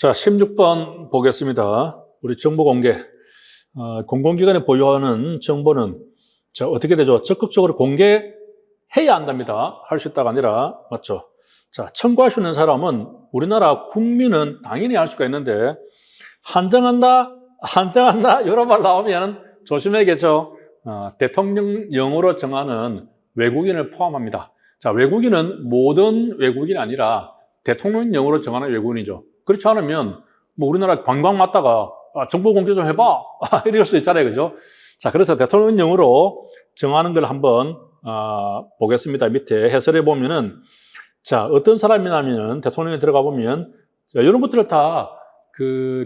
자, 16번 보겠습니다. 우리 정보 공개. 공공기관이 보유하는 정보는 어떻게 되죠? 적극적으로 공개해야 한답니다. 할 수 있다가 아니라, 맞죠? 자, 청구할 수 있는 사람은 우리나라 국민은 당연히 할 수가 있는데, 한정한다? 이런 말 나오면 조심해야겠죠? 대통령령으로 정하는 외국인을 포함합니다. 자, 외국인은 모든 외국인이 아니라 대통령령으로 정하는 외국인이죠. 그렇지 않으면, 우리나라 관광 왔다가, 정보 공개 좀 해봐. 이럴 수도 있잖아요. 그죠? 자, 그래서 대통령령으로 정하는 걸 한번, 보겠습니다. 밑에 해설해 보면은, 자, 어떤 사람이냐면, 대통령에 들어가 보면, 자, 이런 것들을 다,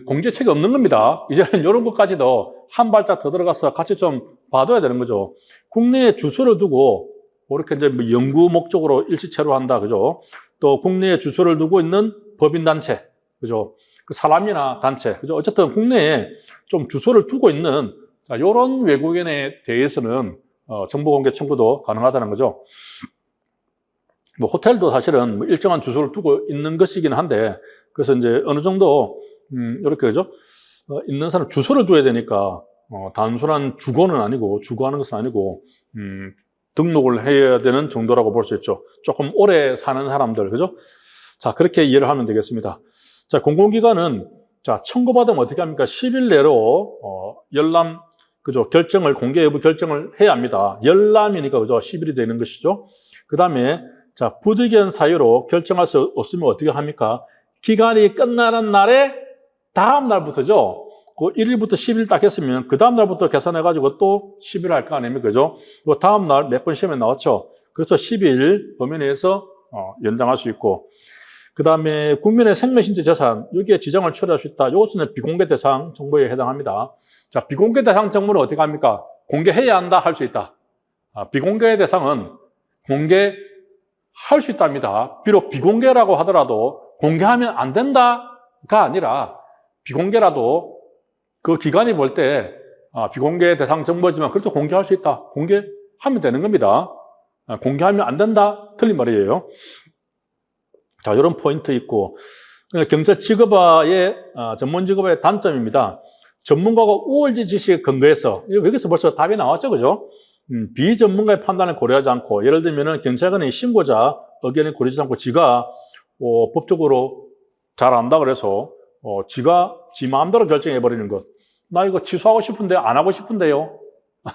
공제책이 없는 겁니다. 이제는 이런 것까지도 한 발짝 더 들어가서 같이 좀 봐둬야 되는 거죠. 국내에 주소를 두고, 이렇게 이제 연구 목적으로 일시체로 한다. 그죠? 또 국내에 주소를 두고 있는 법인단체. 그죠? 그 사람이나 단체. 그죠? 어쨌든 국내에 좀 주소를 두고 있는, 자, 요런 외국인에 대해서는, 정보공개 청구도 가능하다는 거죠. 호텔도 사실은 일정한 주소를 두고 있는 것이긴 한데, 그래서 이제 어느 정도, 이렇게, 그죠? 있는 사람 주소를 둬야 되니까, 단순한 주거는 아니고, 주거하는 것은 아니고, 등록을 해야 되는 정도라고 볼 수 있죠. 조금 오래 사는 사람들, 그죠? 자, 그렇게 이해를 하면 되겠습니다. 자, 공공기관은, 자, 청구받으면 어떻게 합니까? 10일 내로, 열람, 그죠? 결정을, 공개 여부 결정을 해야 합니다. 열람이니까, 그죠? 10일이 되는 것이죠. 그 다음에, 자, 부득이한 사유로 결정할 수 없으면 어떻게 합니까? 기간이 끝나는 날에 다음 날부터죠. 그 1일부터 10일 딱 했으면 그 다음 날부터 계산해가지고 또 10일 할 거 아닙니까? 그죠? 그 다음 날 몇 번 시험에 나왔죠. 그래서 10일 범위 내에서 연장할 수 있고. 그 다음에 국민의 생명신체 재산, 여기에 지정을 처리할 수 있다. 이것은 비공개 대상 정보에 해당합니다. 자, 비공개 대상 정보는 어떻게 합니까? 공개해야 한다, 할 수 있다. 비공개 대상은 공개할 수 있답니다. 비록 비공개라고 하더라도 공개하면 안 된다가 아니라 비공개라도 그 기관이 볼 때 비공개 대상 정보지만 그래도 공개할 수 있다. 공개하면 되는 겁니다. 공개하면 안 된다. 틀린 말이에요. 자, 이런 포인트 있고, 경찰 직업화의, 전문 직업화의 단점입니다. 전문가가 우월지 지식에 근거해서, 여기서 벌써 답이 나왔죠, 그죠? 비전문가의 판단을 고려하지 않고, 예를 들면은 경찰관이 신고자 의견을 고려하지 않고 지가, 법적으로 잘 안다 그래서, 지가 지 마음대로 결정해버리는 것. 나 이거 취소하고 싶은데, 안 하고 싶은데요.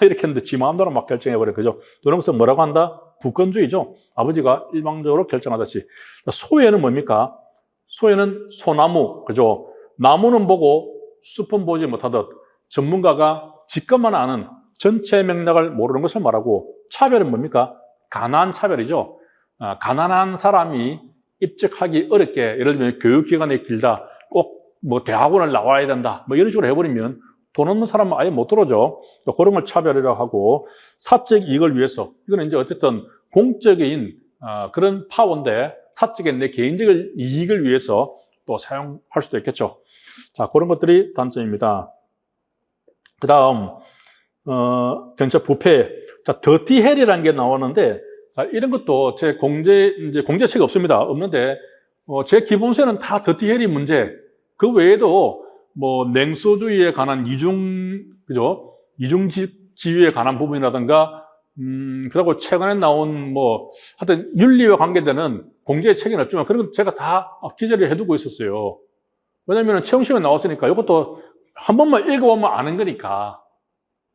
이렇게 했는데 지 마음대로 막 결정해버리는 거죠. 이런 것은 뭐라고 한다? 부권주의죠. 아버지가 일방적으로 결정하듯이. 소외는 뭡니까? 소외는 소나무, 그죠? 나무는 보고 숲은 보지 못하듯 전문가가 직감만 아는 전체 맥락을 모르는 것을 말하고, 차별은 뭡니까? 가난 차별이죠. 가난한 사람이 입적하기 어렵게, 예를 들면 교육기간이 길다, 꼭 대학원을 나와야 된다, 이런 식으로 해버리면 돈 없는 사람은 아예 못 들어오죠. 그런 걸 차별이라고 하고, 사적 이익을 위해서, 이거는 이제 어쨌든 공적인 그런 파워인데, 사적인 내 개인적인 이익을 위해서 또 사용할 수도 있겠죠. 자, 그런 것들이 단점입니다. 그 다음, 경찰 부패. 자, 더티 헬이라는 게 나오는데, 자, 이런 것도 제 공제책이 없습니다. 없는데, 제 기본서는 다 더티 헬이 문제. 그 외에도 냉소주의에 관한 그죠? 이중지위에 관한 부분이라든가, 그리고 최근에 나온 하여튼 윤리와 관계되는 공제의 책은 없지만 그런 것도 제가 다 기재를 해두고 있었어요. 왜냐면 채용시험에 나왔으니까 이것도 한 번만 읽어보면 아는 거니까.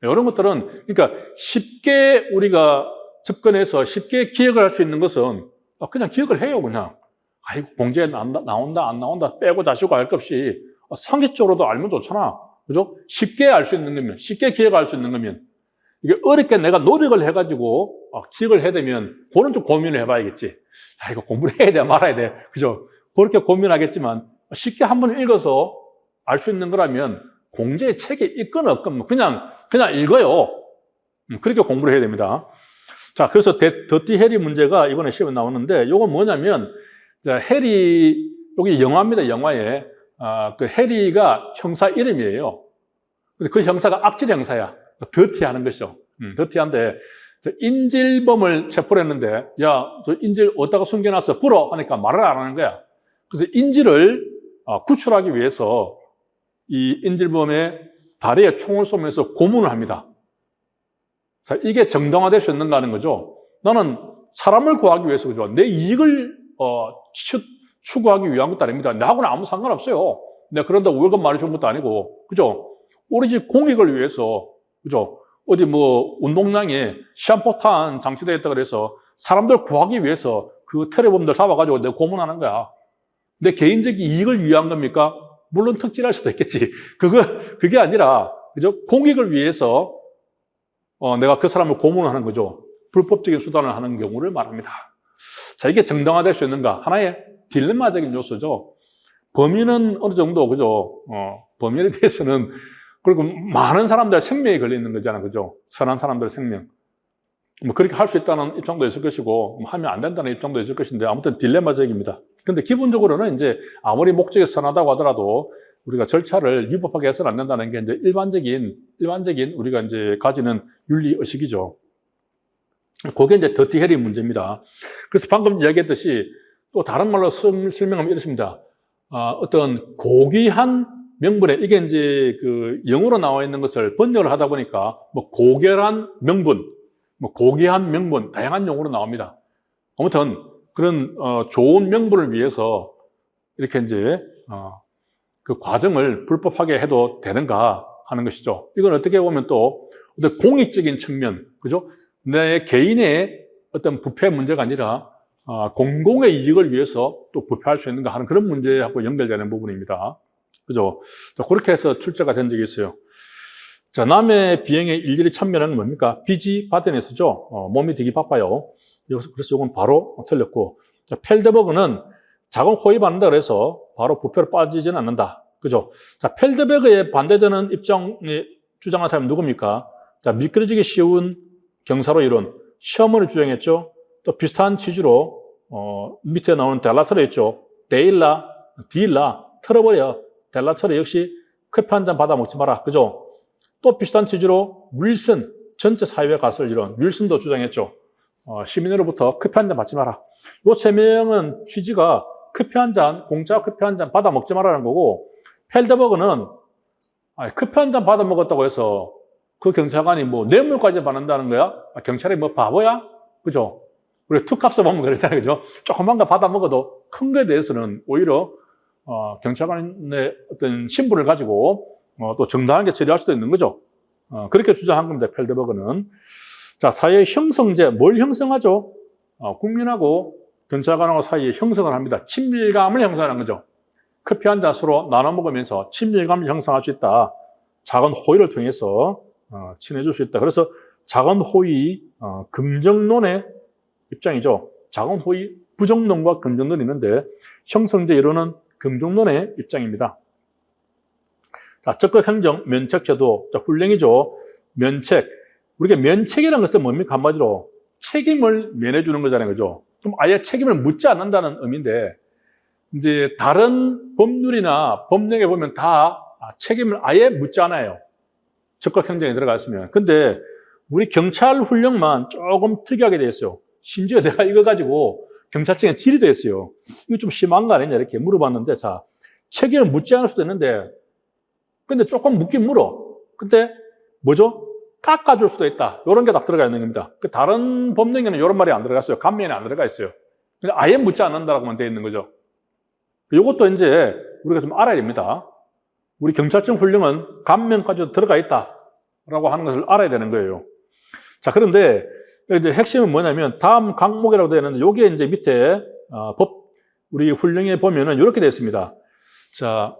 이런 것들은, 그러니까 쉽게 우리가 접근해서 쉽게 기억을 할 수 있는 것은 그냥 기억을 해요, 그냥. 아이고, 공제에 나온다, 안 나온다, 빼고 다시고 할 것 없이 상식적으로도 알면 좋잖아. 그죠? 쉽게 알 수 있는 거면, 쉽게 기억할 수 있는 거면, 이게 어렵게 내가 노력을 해가지고 기억을 해야 되면, 그런 좀 고민을 해봐야겠지. 이거 공부를 해야 돼, 말아야 돼. 그죠? 그렇게 고민하겠지만, 쉽게 한번 읽어서 알 수 있는 거라면, 공제의 책이 있건 없건, 그냥 읽어요. 그렇게 공부를 해야 됩니다. 자, 그래서 더티 해리 문제가 이번에 시험에 나오는데, 이건 뭐냐면, 여기 영화입니다, 영화에. 그 해리가 형사 이름이에요. 그 형사가 악질 형사야. 더티하는 것이죠. 더티한데, 인질범을 체포를 했는데, 야, 저 인질 어디다가 숨겨놨어? 불어! 하니까 말을 안 하는 거야. 그래서 인질을 구출하기 위해서 이 인질범의 다리에 총을 쏘면서 고문을 합니다. 자, 이게 정당화될 수 있는가 하는 거죠. 나는 사람을 구하기 위해서, 그죠? 내 이익을 추구하기 위한 것도 아닙니다. 나하고는 아무 상관없어요. 내가 그런다고 월급 많이 준 것도 아니고, 그죠? 오로지 공익을 위해서, 그죠? 어디 뭐 운동장에 시한포탄 장치되어 있다 그래서 사람들 구하기 위해서 그 테러범들 잡아가지고 내가 고문하는 거야. 내 개인적인 이익을 위한 겁니까? 물론 특질할 수도 있겠지. 그게 아니라, 그죠? 공익을 위해서 내가 그 사람을 고문하는 거죠. 불법적인 수단을 하는 경우를 말합니다. 자, 이게 정당화될 수 있는가? 하나의 딜레마적인 요소죠. 범인은 어느 정도, 그죠? 범인에 대해서는, 그리고 많은 사람들 생명이 걸려 있는 거잖아요. 그죠? 선한 사람들 생명. 뭐, 그렇게 할 수 있다는 입장도 있을 것이고, 하면 안 된다는 입장도 있을 것인데, 아무튼 딜레마적입니다. 근데 기본적으로는 이제 아무리 목적이 선하다고 하더라도 우리가 절차를 위법하게 해서는 안 된다는 게 이제 일반적인 우리가 이제 가지는 윤리 의식이죠. 그게 이제 더티 헤리 문제입니다. 그래서 방금 이야기했듯이 또 다른 말로 설명하면 이렇습니다. 어떤 고귀한 명분에, 이게 이제 그 영어로 나와 있는 것을 번역을 하다 보니까 뭐 고결한 명분, 뭐 고귀한 명분, 다양한 용어로 나옵니다. 아무튼 그런 좋은 명분을 위해서 이렇게 이제 그 과정을 불법하게 해도 되는가 하는 것이죠. 이건 어떻게 보면 또 어떤 공익적인 측면, 그죠? 내 개인의 어떤 부패 문제가 아니라 공공의 이익을 위해서 또 부패할 수 있는가 하는 그런 문제하고 연결되는 부분입니다. 그죠? 자, 그렇게 해서 출제가 된 적이 있어요. 자, 남의 비행에 일일이 참여하는 뭡니까? 비지 바데네스죠. 몸이 되게 바빠요. 그래서 이건 바로 틀렸고. 자, 펠드버그는 자금 호입한다 그래서 바로 부패로 빠지지는 않는다. 그죠? 자, 펠드버그에 반대되는 입장에 주장한 사람이 누굽니까? 자, 미끄러지기 쉬운 경사로 이론. 셔먼이 주장했죠. 또 비슷한 취지로, 밑에 나오는 델라터레 있죠. 딜라, 털어버려. 델라터레 역시 커피 한 잔 받아 먹지 마라. 그죠? 또 비슷한 취지로 윌슨, 전체 사회에 갔을 이론. 윌슨도 주장했죠. 시민으로부터 커피 한 잔 받지 마라. 요 세 명은 취지가 커피 한 잔, 공짜 커피 한 잔 받아 먹지 마라는 거고, 펠드버그는 커피 한 잔 받아 먹었다고 해서 그 경찰관이 뭐 뇌물까지 받는다는 거야? 경찰이 뭐 바보야? 그죠? 우리 투캅스 보면 그러잖아요. 그죠? 조그만 거 받아 먹어도 큰 거에 대해서는 오히려 경찰관의 어떤 신분을 가지고 또 정당하게 처리할 수도 있는 거죠. 그렇게 주장한 겁니다. 펠드버그는. 자, 사회 형성제, 뭘 형성하죠? 국민하고 경찰관하고 사이에 형성을 합니다. 친밀감을 형성하는 거죠. 커피 한 잔 서로 나눠 먹으면서 친밀감을 형성할 수 있다. 작은 호의를 통해서 친해질 수 있다. 그래서 작은 호의, 긍정론의 입장이죠. 작은 호의, 부정론과 긍정론이 있는데 형성제 이론은 긍정론의 입장입니다. 자, 적극 행정, 면책제도. 자, 훈령이죠. 면책. 우리가 면책이라는 것은 뭡니까? 한마디로 책임을 면해주는 거잖아요. 그죠? 그럼 아예 책임을 묻지 않는다는 의미인데, 이제 다른 법률이나 법령에 보면 다 책임을 아예 묻지 않아요. 적극 행정에 들어가 있으면. 근데 우리 경찰 훈령만 조금 특이하게 돼 있어요. 심지어 내가 이거 가지고 경찰청에 질의도 했어요. 이거 좀 심한 거 아니냐 이렇게 물어봤는데, 자, 책임을 묻지 않을 수도 있는데, 근데 조금 묻긴 물어. 근데 뭐죠? 깎아줄 수도 있다. 이런 게 딱 들어가 있는 겁니다. 다른 법령에는 이런 말이 안 들어갔어요. 감면에 안 들어가 있어요. 근데 아예 묻지 않는다라고만 되어 있는 거죠. 이것도 이제 우리가 좀 알아야 됩니다. 우리 경찰청 훈령은 감면까지도 들어가 있다라고 하는 것을 알아야 되는 거예요. 자, 그런데 이제 핵심은 뭐냐면 다음 항목이라고 되어 있는데 이게 이제 밑에 우리 훈령에 보면은 이렇게 되어 있습니다. 자,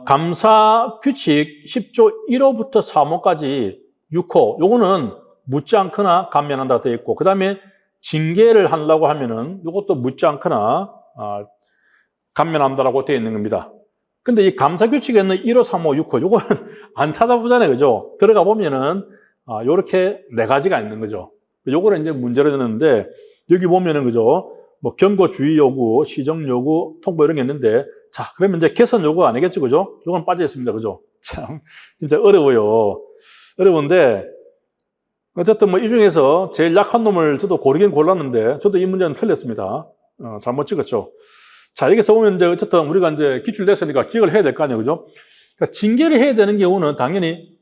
감사 규칙 10조 1호부터 3호까지 6호, 요거는 묻지 않거나 감면한다고 되어 있고, 그 다음에 징계를 하려고 하면은 이것도 묻지 않거나 감면한다라고 되어 있는 겁니다. 근데 이 감사 규칙에는 1호, 3호, 6호, 요거는 안 찾아보잖아요. 그죠? 들어가 보면은 요렇게 네 가지가 있는 거죠. 요거는 이제 문제로 되는데, 여기 보면은 그죠? 뭐 경고 주의 요구, 시정 요구, 통보 이런 게 있는데, 자, 그러면 이제 개선 요구 아니겠죠, 그죠? 요건 빠져 있습니다, 그죠? 참, 진짜 어려워요. 어려운데, 어쨌든 뭐 이 중에서 제일 약한 놈을 저도 고르긴 골랐는데, 저도 이 문제는 틀렸습니다. 잘못 찍었죠. 자, 여기서 보면 이제 어쨌든 우리가 이제 기출됐으니까 기억을 해야 될 거 아니에요. 그죠? 그러니까 징계를 해야 되는 경우는 당연히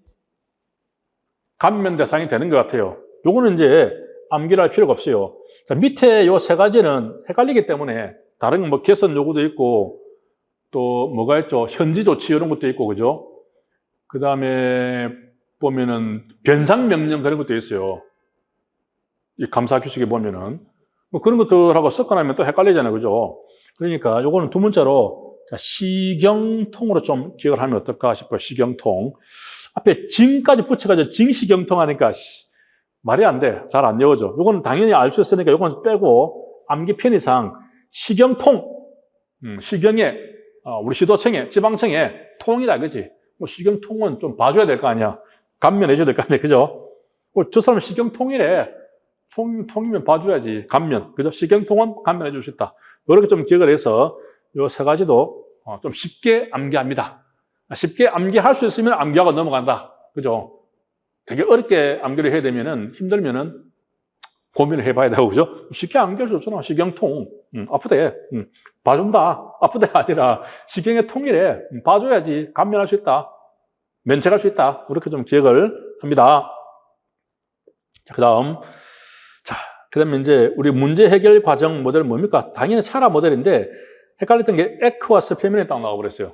감면 대상이 되는 것 같아요. 요거는 이제 암기를 할 필요가 없어요. 자, 밑에 요 세 가지는 헷갈리기 때문에 다른 건 뭐 개선 요구도 있고 또 뭐가 있죠? 현지 조치 이런 것도 있고, 그죠? 그 다음에 보면은 변상 명령 그런 것도 있어요. 이 감사 규칙에 보면은. 뭐 그런 것들하고 섞어나면 또 헷갈리잖아요. 그죠? 그러니까 요거는 두 문자로 자, 시경통으로 좀 기억을 하면 어떨까 싶어요. 시경통. 앞에 징까지 붙여가지고 징시경통 하니까 말이 안 돼. 잘 안 외워져. 요거는 당연히 알 수 있으니까 요거는 빼고 암기 편의상 시경통. 시경에 우리 시도청에 지방청에 통이다 그지? 뭐 시경통은 좀 봐줘야 될 거 아니야. 감면해줘야 될 거 아니야. 그죠? 저 사람은 시경통이래. 통이면 봐줘야지. 감면. 그죠? 시경통은 감면해 줄 수 있다. 이렇게 좀 기억을 해서 요 세 가지도 좀 쉽게 암기합니다. 쉽게 암기할 수 있으면 암기하고 넘어간다. 그죠? 되게 어렵게 암기를 해야 되면은 힘들면은 고민을 해봐야 되고, 그죠? 쉽게 암기할 수 없잖아. 시경통. 아프대. 봐준다. 아프대가 아니라 시경의 통이래. 봐줘야지. 감면할 수 있다. 면책할 수 있다. 이렇게 좀 기억을 합니다. 자, 그 다음. 자, 그 다음에 이제 우리 문제 해결 과정 모델은 뭡니까? 당연히 사라 모델인데 헷갈렸던 게 에크와스 표면에 딱 나와버렸어요.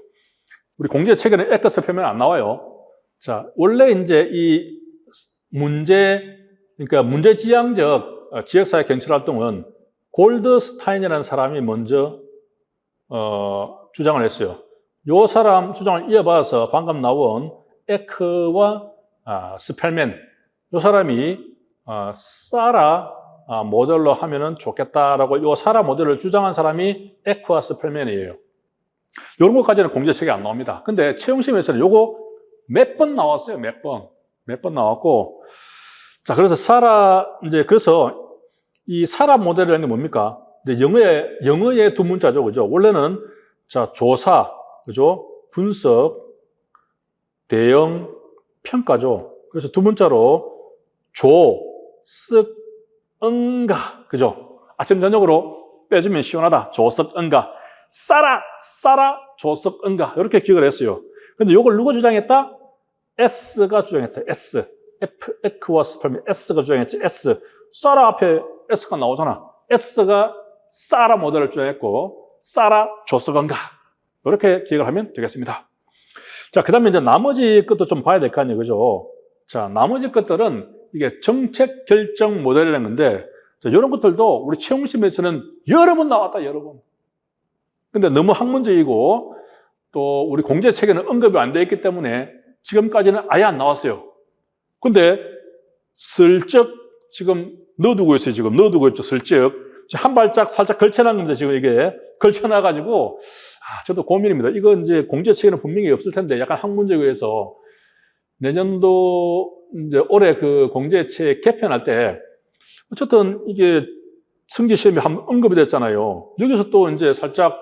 우리 공제 책에는 에크와스 표면 안 나와요. 자, 원래 이제 이 그러니까 문제지향적 지역사회 경찰활동은 골드스타인이라는 사람이 먼저 주장을 했어요. 이 사람 주장을 이어받아서 방금 나온 에크와 스펠맨, 이 사람이 사라 모델로 하면은 좋겠다라고 이 사라 모델을 주장한 사람이 에크와 스펠맨이에요. 이런 것까지는 공제책에 안 나옵니다. 근데 채용시험에서는 요거 몇 번 나왔어요. 몇 번 나왔고. 자, 그래서 그래서 이 사라 모델이라는 게 뭡니까? 이제 영어의 두 문자죠. 그죠? 원래는 자, 조사, 그죠? 분석, 대응, 평가죠. 그래서 두 문자로 조쓱 응가, 그죠? 아침 저녁으로 빼주면 시원하다. 조석 응가. 싸라 조석 응가. 이렇게 기억을 했어요. 근데 이걸 누가 주장했다? S가 주장했다. S. F와 스펠맨 S가 주장했지. S. 싸라 앞에 S가 나오잖아. S가 싸라 모델을 주장했고, 싸라 조석 응가. 이렇게 기억을 하면 되겠습니다. 자, 그 다음에 이제 나머지 것도 좀 봐야 될 거 아니에요. 그죠? 자, 나머지 것들은 이게 정책 결정 모델이라는 건데, 자, 이런 것들도 우리 채용시험에서는 여러 번 나왔다, 여러 번. 근데 너무 학문적이고, 또 우리 공제책에는 언급이 안 되어 있기 때문에 지금까지는 아예 안 나왔어요. 근데 슬쩍 지금 넣어두고 있어요, 지금. 넣어두고 있죠, 슬쩍. 한 발짝 살짝 걸쳐놓은 겁니다, 지금 이게. 걸쳐놔가지고, 저도 고민입니다. 이거 이제 공제책에는 분명히 없을 텐데, 약간 학문적이어서 내년도 이제 올해 그 공제책 개편할 때 어쨌든 이게 성기시험이 한번 언급이 됐잖아요. 여기서 또 이제 살짝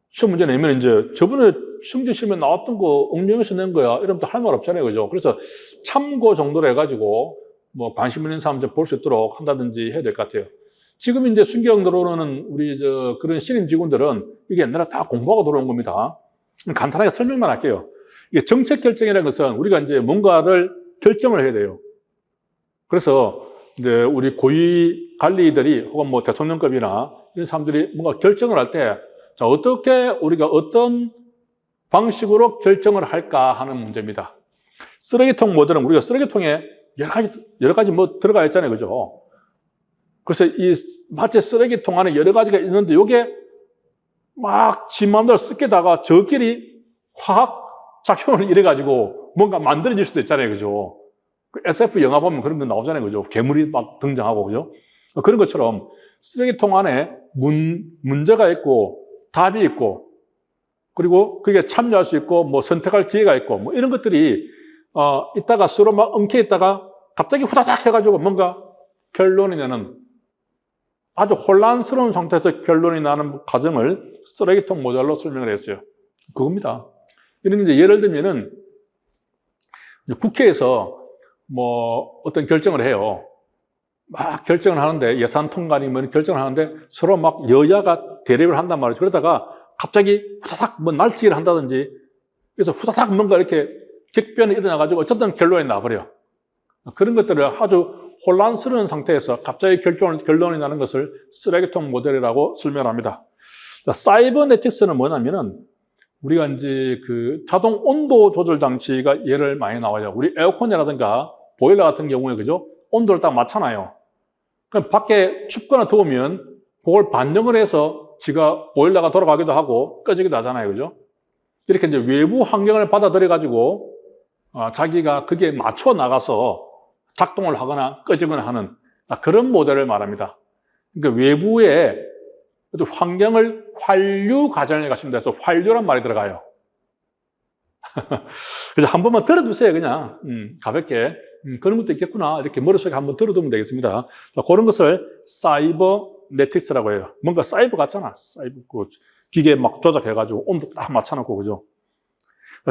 시험 문제 내면 이제 저번에 성기시험에 나왔던 거 응용해서 낸 거야. 이러면 또 할 말 없잖아요. 그죠? 그래서 참고 정도로 해가지고 뭐 관심 있는 사람들 볼 수 있도록 한다든지 해야 될 것 같아요. 지금 이제 순경 들어오는 우리 그런 신임 직원들은 이게 옛날에 다 공부하고 들어온 겁니다. 간단하게 설명만 할게요. 이게 정책 결정이라는 것은 우리가 이제 뭔가를 결정을 해야 돼요. 그래서 이제 우리 고위 관리들이 혹은 뭐 대통령급이나 이런 사람들이 뭔가 결정을 할 때, 자, 어떻게 우리가 어떤 방식으로 결정을 할까 하는 문제입니다. 쓰레기통 모델은 우리가 쓰레기통에 여러 가지 뭐 들어가 있잖아요. 그죠? 그래서 마치 쓰레기통 안에 여러 가지가 있는데 이게 막 지 마음대로 습게다가 저끼리 화학 작용을 이래가지고 뭔가 만들어질 수도 있잖아요. 그죠? SF 영화 보면 그런 거 나오잖아요. 그죠? 괴물이 막 등장하고, 그죠? 그런 것처럼 쓰레기통 안에 문제가 있고 답이 있고 그리고 그게 참여할 수 있고 뭐 선택할 기회가 있고 뭐 이런 것들이 있다가 서로 막 엉켜 있다가 갑자기 후다닥 해가지고 뭔가 결론이 나는 아주 혼란스러운 상태에서 결론이 나는 과정을 쓰레기통 모델로 설명을 했어요. 그겁니다. 이런 이제 예를 들면은 국회에서 뭐 어떤 결정을 해요. 막 결정을 하는데 예산 통과니 뭐 결정을 하는데 서로 막 여야가 대립을 한단 말이죠. 그러다가 갑자기 후다닥 뭐 날치기를 한다든지, 그래서 후다닥 뭔가 이렇게 격변이 일어나가지고 어쨌든 결론이 나버려. 그런 것들을 아주 혼란스러운 상태에서 갑자기 결론이 나는 것을 쓰레기통 모델이라고 설명합니다. 사이버네틱스는 뭐냐면은 우리가 이제 그 자동 온도 조절 장치가 예를 많이 나와요. 우리 에어컨이라든가 보일러 같은 경우에, 그죠? 온도를 딱 맞춰놔요. 그럼 밖에 춥거나 더우면 그걸 반영을 해서 지가 보일러가 돌아가기도 하고 꺼지기도 하잖아요. 그죠? 이렇게 이제 외부 환경을 받아들여가지고 자기가 거기에 맞춰 나가서 작동을 하거나 꺼지거나 하는 그런 모델을 말합니다. 그러니까 외부의 환경을 환류 과정에 가시면 돼서 환류란 말이 들어가요. 그래서 한 번만 들어두세요. 그냥 가볍게 그런 것도 있겠구나 이렇게 머릿속에 한번 들어두면 되겠습니다. 그런 것을 사이버네틱스라고 해요. 뭔가 사이버 같잖아. 사이버 기계 막 조작해가지고 온도 딱 맞춰놓고, 그죠?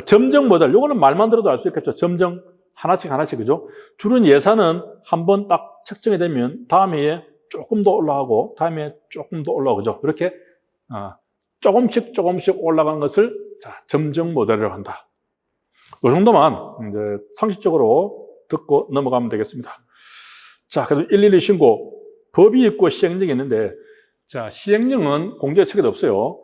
점정 모델, 요거는 말만 들어도 알 수 있겠죠. 점정 하나씩, 그죠? 주는 예산은 한 번 딱 책정이 되면 다음 해에 조금 더 올라가고 다음 해에 조금 더 올라가고, 그죠? 이렇게 조금씩 올라간 것을 점정 모델이라고 한다. 이 정도만 이제 상식적으로 듣고 넘어가면 되겠습니다. 자, 그래서 112 신고, 법이 있고 시행령이 있는데, 자, 시행령은 공제책에도 없어요.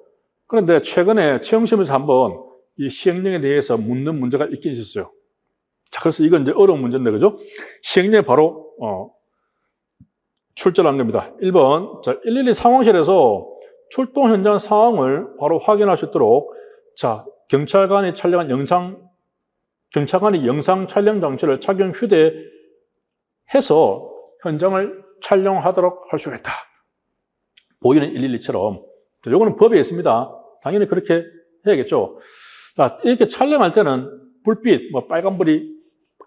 그런데 최근에 채용시험에서 한번 이 시행령에 대해서 묻는 문제가 있긴 있었어요. 자, 그래서 이건 이제 어려운 문제인데, 그죠? 시행령이 바로, 출제한 겁니다. 1번, 자, 112 상황실에서 출동 현장 상황을 바로 확인할 수 있도록, 자, 경찰관이 영상 촬영 장치를 착용 휴대해서 현장을 촬영하도록 할 수가 있다. 보이는 112처럼. 자, 요거는 법에 있습니다. 당연히 그렇게 해야겠죠. 자, 이렇게 촬영할 때는 불빛, 뭐 빨간불이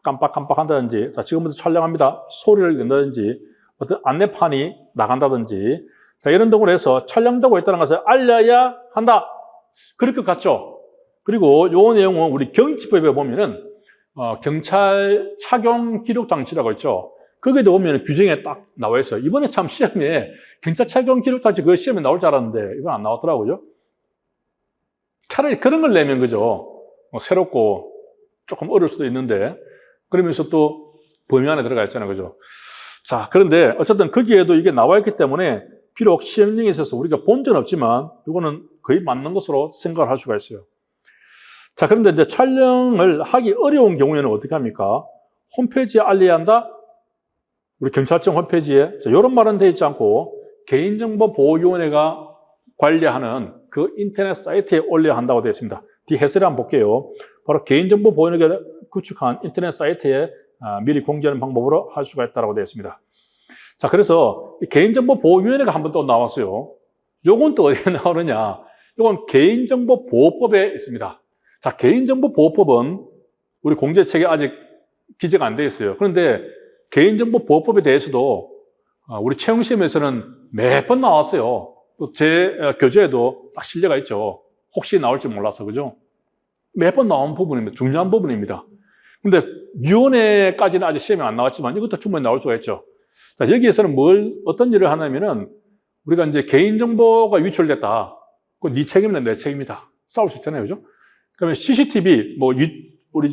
깜빡깜빡 한다든지, 자, 지금부터 촬영합니다. 소리를 낸다든지, 어떤 안내판이 나간다든지, 자, 이런 등으로 해서 촬영되고 있다는 것을 알려야 한다. 그럴 것 같죠? 그리고 요 내용은 우리 경치법에 보면은, 경찰 착용 기록 장치라고 있죠. 거기에도 보면 규정에 딱 나와 있어요. 이번에 참 시험에 경찰 착용 기록 장치 그 시험에 나올 줄 알았는데, 이건 안 나왔더라고요. 차라리 그런 걸 내면, 그죠? 새롭고 조금 어려울 수도 있는데, 그러면서 또 범위 안에 들어가 있잖아요. 그죠? 자, 그런데 어쨌든 거기에도 이게 나와 있기 때문에 비록 시행령에 있어서 우리가 본 적은 없지만 이거는 거의 맞는 것으로 생각을 할 수가 있어요. 자, 그런데 이제 촬영을 하기 어려운 경우에는 어떻게 합니까? 홈페이지에 알려야 한다? 우리 경찰청 홈페이지에 이런 말은 되어 있지 않고 개인정보보호위원회가 관리하는 그 인터넷 사이트에 올려야 한다고 되어 있습니다. 뒤 해설을 한번 볼게요. 바로 개인정보보호위원회가 구축한 인터넷 사이트에 미리 공지하는 방법으로 할 수가 있다고 되어 있습니다. 자, 그래서 개인정보보호위원회가 한번 또 나왔어요. 요건 또 어디에 나오느냐? 요건 개인정보보호법에 있습니다. 자, 개인정보보호법은 우리 공제책에 아직 기재가 안 되어 있어요. 그런데 개인정보보호법에 대해서도 우리 채용시험에서는 몇 번 나왔어요. 또 제 교재에도 딱 실려가 있죠. 혹시 나올지 몰라서, 그죠? 몇 번 나온 부분입니다. 중요한 부분입니다. 근데 위원회까지는 아직 시험에 안 나왔지만 이것도 충분히 나올 수가 있죠. 자, 여기에서는 어떤 일을 하냐면은 우리가 이제 개인정보가 유출됐다. 그건 네 책임이다, 내 책임이다. 싸울 수 있잖아요, 그죠? 그러면 CCTV, 우리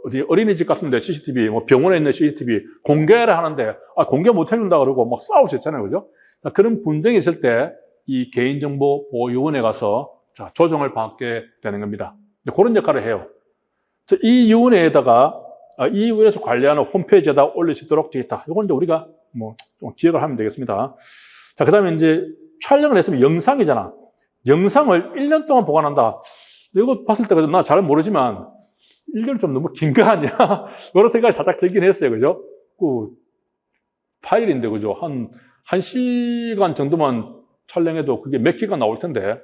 어디 어린이집 같은데 CCTV, 병원에 있는 CCTV 공개를 하는데, 공개 못 해준다 그러고 막 싸울 수 있잖아요, 그죠? 자, 그런 분쟁이 있을 때 이 개인정보보호위원회 가서 자, 조정을 받게 되는 겁니다. 그런 역할을 해요. 자, 이 위원회에다가, 이 위원회에서 관리하는 홈페이지에다 올릴 수 있도록 되어 있다. 이건 이제 우리가 좀 기억을 하면 되겠습니다. 자, 그 다음에 이제 촬영을 했으면 영상이잖아. 영상을 1년 동안 보관한다. 이거 봤을 때 나 잘 모르지만 1년 좀 너무 긴 거 아니야? 그런 생각이 살짝 들긴 했어요. 그죠? 그 파일인데, 그죠? 한 1시간 정도만 촬영해도 그게 몇 기가 나올 텐데,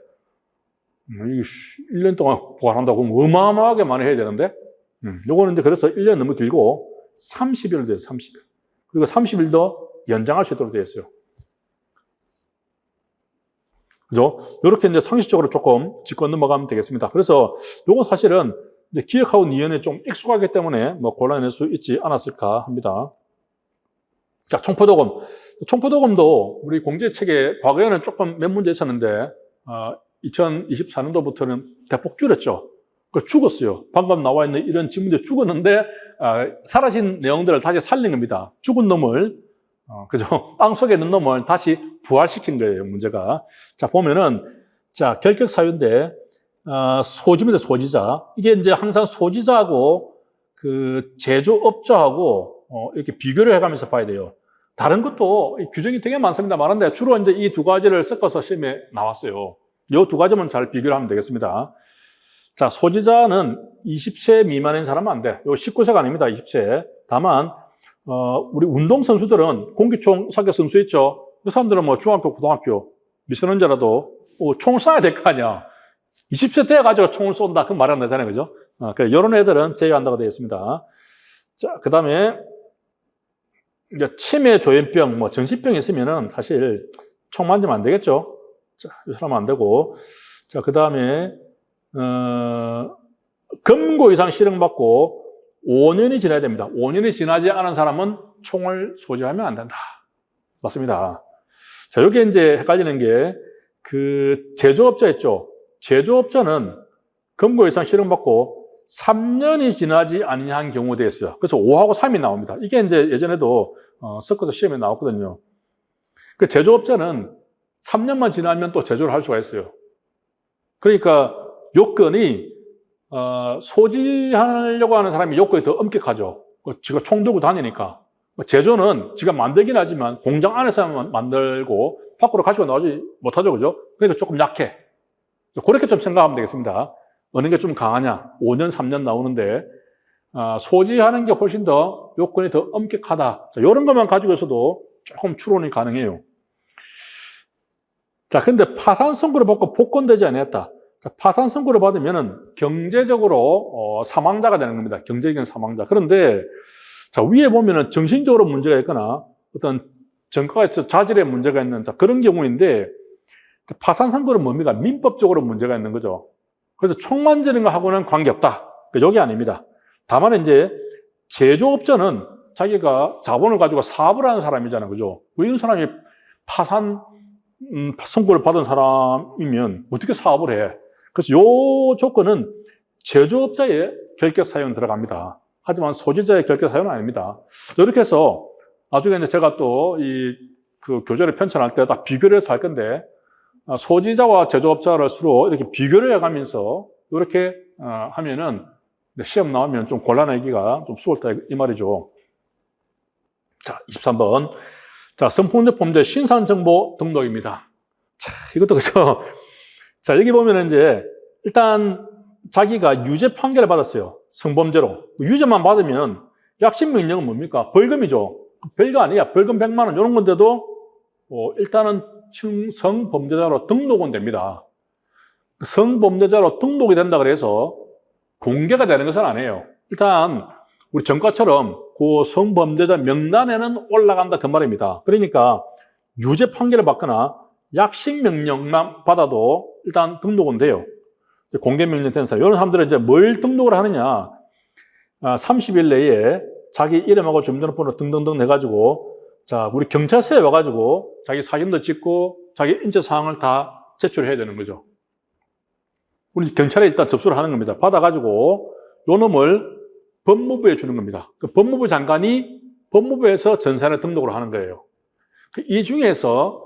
1년 동안 보관한다고 그러면 어마어마하게 많이 해야 되는데, 요거는 이제 그래서 1년 너무 길고 30일 돼요, 30일. 그리고 30일도 연장할 수 있도록 되어 있어요. 그죠? 요렇게 이제 상식적으로 조금 짚고 넘어가면 되겠습니다. 그래서 요건 사실은 이제 기억하고 니은에 좀 익숙하기 때문에 곤란할 수 있지 않았을까 합니다. 자, 총포도금. 총포도금도 우리 공제책에 과거에는 조금 몇 문제 있었는데, 2024년도부터는 대폭 줄였죠. 죽었어요. 방금 나와 있는 이런 지문들이 죽었는데, 사라진 내용들을 다시 살린 겁니다. 죽은 놈을, 그죠? 땅 속에 있는 놈을 다시 부활시킨 거예요, 문제가. 자, 보면은, 자, 결격사유인데, 소지입니다, 소지자. 이게 이제 항상 소지자하고 그 제조업자하고 이렇게 비교를 해가면서 봐야 돼요. 다른 것도 규정이 되게 많습니다. 많은데 주로 이제 이 두 가지를 섞어서 시험에 나왔어요. 이 두 가지만 잘 비교를 하면 되겠습니다. 자, 소지자는 20세 미만인 사람은 안 돼. 요 19세가 아닙니다. 20세. 다만, 우리 운동선수들은 공기총 사격 선수 있죠? 그 사람들은 뭐 중학교, 고등학교, 미성년자라도 총을 쏴야 될 거 아니야. 20세 돼가지고 총을 쏜다. 그건 말이 안 되잖아요. 그죠? 그래, 이런 애들은 제외한다고 되어 있습니다. 자, 그 다음에, 이제 치매, 조현병, 뭐 정신병이 있으면은 사실 총 만지면 안 되겠죠? 자, 이 사람은 안 되고. 자, 그 다음에, 금고 이상 실형받고 5년이 지나야 됩니다. 5년이 지나지 않은 사람은 총을 소지하면 안 된다. 맞습니다. 자, 여기 이제 헷갈리는 게 그 제조업자 있죠? 제조업자는 금고 이상 실형받고 3년이 지나지 아니한 경우에 대해서 그래서 5하고 3이 나옵니다. 이게 이제 예전에도 섞어서 시험에 나왔거든요. 그 제조업자는 3년만 지나면 또 제조를 할 수가 있어요. 그러니까 요건이 소지하려고 하는 사람이 요건이 더 엄격하죠. 지가 총 들고 다니니까. 제조는 지가 만들긴 하지만 공장 안에서만 만들고 밖으로 가지고 나오지 못하죠. 그죠? 그러니까 조금 약해. 그렇게 좀 생각하면 되겠습니다. 어느 게 좀 강하냐? 5년, 3년 나오는데 소지하는 게 훨씬 더 요건이 더 엄격하다. 자, 이런 것만 가지고 있어도 조금 추론이 가능해요. 자, 근데 파산 선고를 받고 복권되지 않았다. 자, 파산 선고를 받으면은 경제적으로 사망자가 되는 겁니다. 경제적인 사망자. 그런데 자, 위에 보면은 정신적으로 문제가 있거나 어떤 전과가 있어 자질에 문제가 있는 자, 그런 경우인데 파산 선고는 뭡니까? 민법적으로 문제가 있는 거죠. 그래서 총 만지는 거 하고는 관계없다. 여기 아닙니다. 다만 이제 제조업자는 자기가 자본을 가지고 사업을 하는 사람이잖아요. 그죠? 이런 사람이 파산 선고를 받은 사람이면 어떻게 사업을 해? 그래서 요 조건은 제조업자의 결격 사유는 들어갑니다. 하지만 소지자의 결격 사유는 아닙니다. 이렇게 해서 나중에 이제 제가 또 그 교재를 편찬할 때 딱 비교를 해서 할 건데 소지자와 제조업자를 서로 이렇게 비교를 해가면서 이렇게 하면은 시험 나오면 좀 곤란하기가 좀 수월다 이 말이죠. 자, 23번. 자, 성폭력범죄 신상정보 등록입니다. 자, 이것도 그죠. 자, 여기 보면은 이제 일단 자기가 유죄 판결을 받았어요. 성범죄로. 유죄만 받으면 약식 명령은 뭡니까? 벌금이죠. 별거 아니야. 벌금 100만 원 이런 건데도 일단은 성범죄자로 등록은 됩니다. 성범죄자로 등록이 된다 그래서 공개가 되는 것은 아니에요. 일단 우리 전과처럼 그 성범죄자 명단에는 올라간다 그 말입니다. 그러니까 유죄 판결을 받거나 약식 명령만 받아도 일단 등록은 돼요. 공개 명령 된 사람. 이런 사람들은 이제 뭘 등록을 하느냐. 30일 내에 자기 이름하고 주민등록번호 등등등 해가지고 자, 우리 경찰서에 와가지고 자기 사진도 찍고 자기 인적사항을 다 제출해야 되는 거죠. 우리 경찰에 일단 접수를 하는 겁니다. 받아가지고 요 놈을 법무부에 주는 겁니다. 그 법무부 장관이 법무부에서 전산에 등록을 하는 거예요. 이 중에서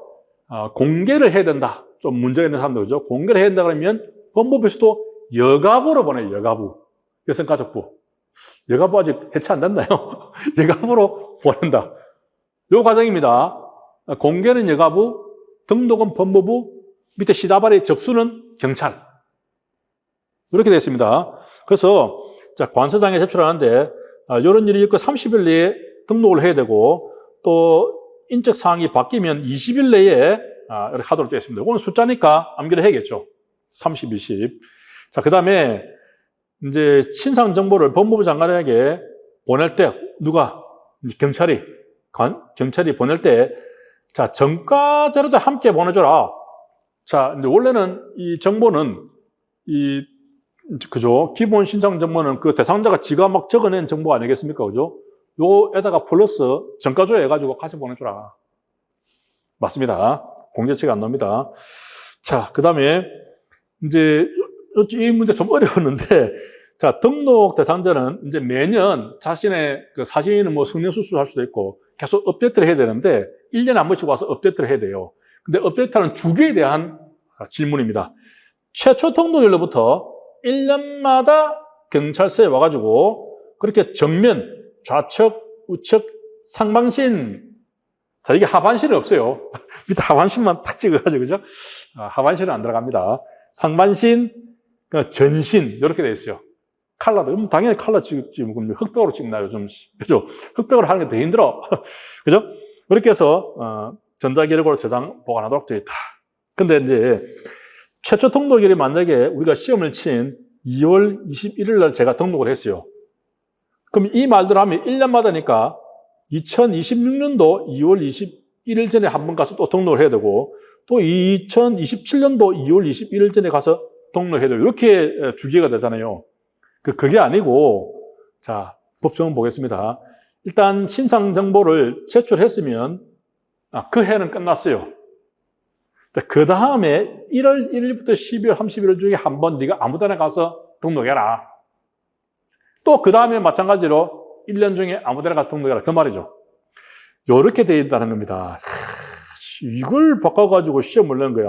공개를 해야 된다. 좀 문제가 있는 사람들이죠. 공개를 해야 된다 그러면 법무부에서도 여가부로 보내요. 여가부. 여성가족부. 여가부 아직 해체 안 됐나요? 여가부로 보낸다. 요 과정입니다. 공개는 여가부, 등록은 법무부, 밑에 시다발의 접수는 경찰. 이렇게 되어 있습니다. 그래서 자, 관서장에 제출하는데 이런 일이 있고 30일 내에 등록을 해야 되고 또 인적 사항이 바뀌면 20일 내에 이렇게 하도록 되어 있습니다. 이건 숫자니까 암기를 해야겠죠. 30, 20. 자, 그 다음에 이제 신상 정보를 법무부 장관에게 보낼 때 누가 경찰이 보낼 때 자, 전과 자료도 함께 보내줘라. 자, 이제 원래는 이 정보는 그죠? 기본 신상 정보는 그 대상자가 지가 막 적어낸 정보 아니겠습니까? 그죠? 요에다가 플러스 정가조회 해가지고 같이 보내주라. 맞습니다. 공제책이 안 나옵니다. 자, 그 다음에 이제 이 문제 좀 어려웠는데, 자, 등록 대상자는 이제 매년 자신의 그 사진을 뭐 성형수술을 할 수도 있고 계속 업데이트를 해야 되는데 1년에 한 번씩 와서 업데이트를 해야 돼요. 근데 업데이트하는 주기에 대한 질문입니다. 최초 등록일로부터 1년마다 경찰서에 와가지고 그렇게 정면, 좌측, 우측, 상반신, 자, 이게 하반신은 없어요. 밑에 하반신만 탁 찍어가지고, 그죠? 하반신은 안 들어갑니다. 상반신, 전신, 이렇게 되어 있어요. 칼라도, 당연히 칼라 찍지, 흑백으로 찍나요, 좀. 그죠? 흑백으로 하는 게 더 힘들어. 그죠? 그렇게 해서, 전자기록으로 저장, 보관하도록 되어 있다. 근데 이제, 최초 등록일이 만약에 우리가 시험을 친 2월 21일 날 제가 등록을 했어요. 그럼 이 말대로 하면 1년마다니까 2026년도 2월 21일 전에 한 번 가서 또 등록을 해야 되고 또 2027년도 2월 21일 전에 가서 등록해야 되고 이렇게 주기가 되잖아요. 그게 아니고 자, 법정은 보겠습니다. 일단 신상 정보를 제출했으면 그 해는 끝났어요. 그 다음에 1월 1일부터 12월 31일 중에 한 번 네가 아무 데나 가서 등록해라. 또 그 다음에 마찬가지로 1년 중에 아무 데나 가서 등록해라. 그 말이죠. 요렇게 되어 있다는 겁니다. 이걸 바꿔가지고 시험을 낸 거야.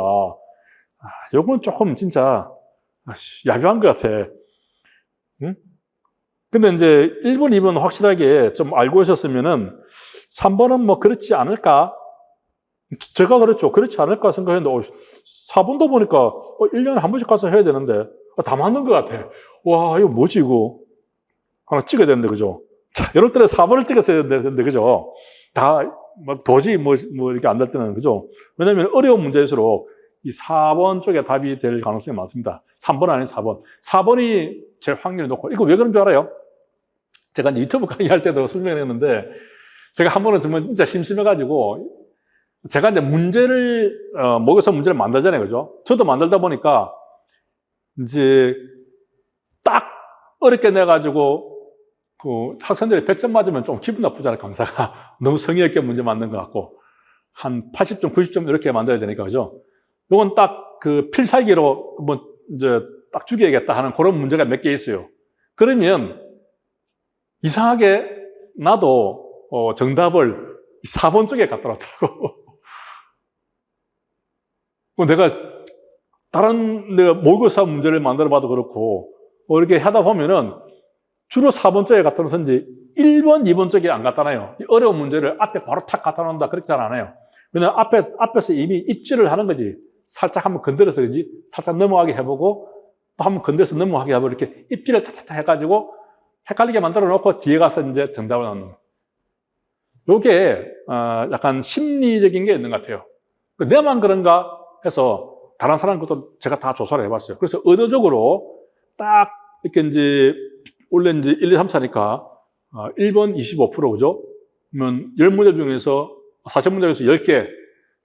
요건 조금 진짜 야비한 것 같아. 응? 근데 이제 1번, 2번 확실하게 좀 알고 있었으면은 3번은 뭐 그렇지 않을까? 제가 그랬죠. 그렇지 않을까 생각했는데 4번도 보니까 1년에 한 번씩 가서 해야 되는데 다 맞는 것 같아. 와, 이거 뭐지 이거? 하나 찍어야 되는데, 그죠? 자, 이럴 때는 4번을 찍었어야 되는데, 그죠? 다, 도저히 이렇게 안 될 때는, 그죠? 왜냐면 어려운 문제일수록 이 4번 쪽에 답이 될 가능성이 많습니다. 3번 아닌 4번. 4번이 제일 확률이 높고, 이거 왜 그런 줄 알아요? 제가 이제 유튜브 강의할 때도 설명했는데, 제가 한 번은 정말 진짜 심심해가지고, 제가 이제 문제를, 목에서 문제를 만들잖아요, 그죠? 저도 만들다 보니까, 이제, 딱 어렵게 내가지고, 학생들이 100점 맞으면 좀 기분 나쁘잖아요, 강사가. 너무 성의 있게 문제 만든 것 같고. 한 80점, 90점 이렇게 만들어야 되니까, 그죠? 요건 딱 필살기로 뭐, 이제 딱 죽여야겠다 하는 그런 문제가 몇 개 있어요. 그러면, 이상하게 나도, 정답을 4번 쪽에 갖더라고. 내가 내가 모의고사 문제를 만들어 봐도 그렇고, 이렇게 하다 보면은 주로 4번 쪽에 갖다 놓선지 1번, 2번 쪽에 안 갖다 놔요. 어려운 문제를 앞에 바로 탁 갖다 놓는다. 그렇게 잘 안 해요. 왜냐면 앞에서 이미 입질을 하는 거지. 살짝 한번 건드려서 그지. 살짝 넘어가게 해보고 또 한번 건드려서 넘어가게 해보고 이렇게 입질을 탁탁탁 해가지고 헷갈리게 만들어 놓고 뒤에 가서 이제 정답을 넣는 거예요. 요게, 약간 심리적인 게 있는 것 같아요. 내만 그런가 해서 다른 사람 것도 제가 다 조사를 해봤어요. 그래서 의도적으로 딱 이렇게 이제 원래 이제 1, 2, 3, 4니까 1번 25%, 그죠? 그러면 10문제 중에서 40문제 중에서 10개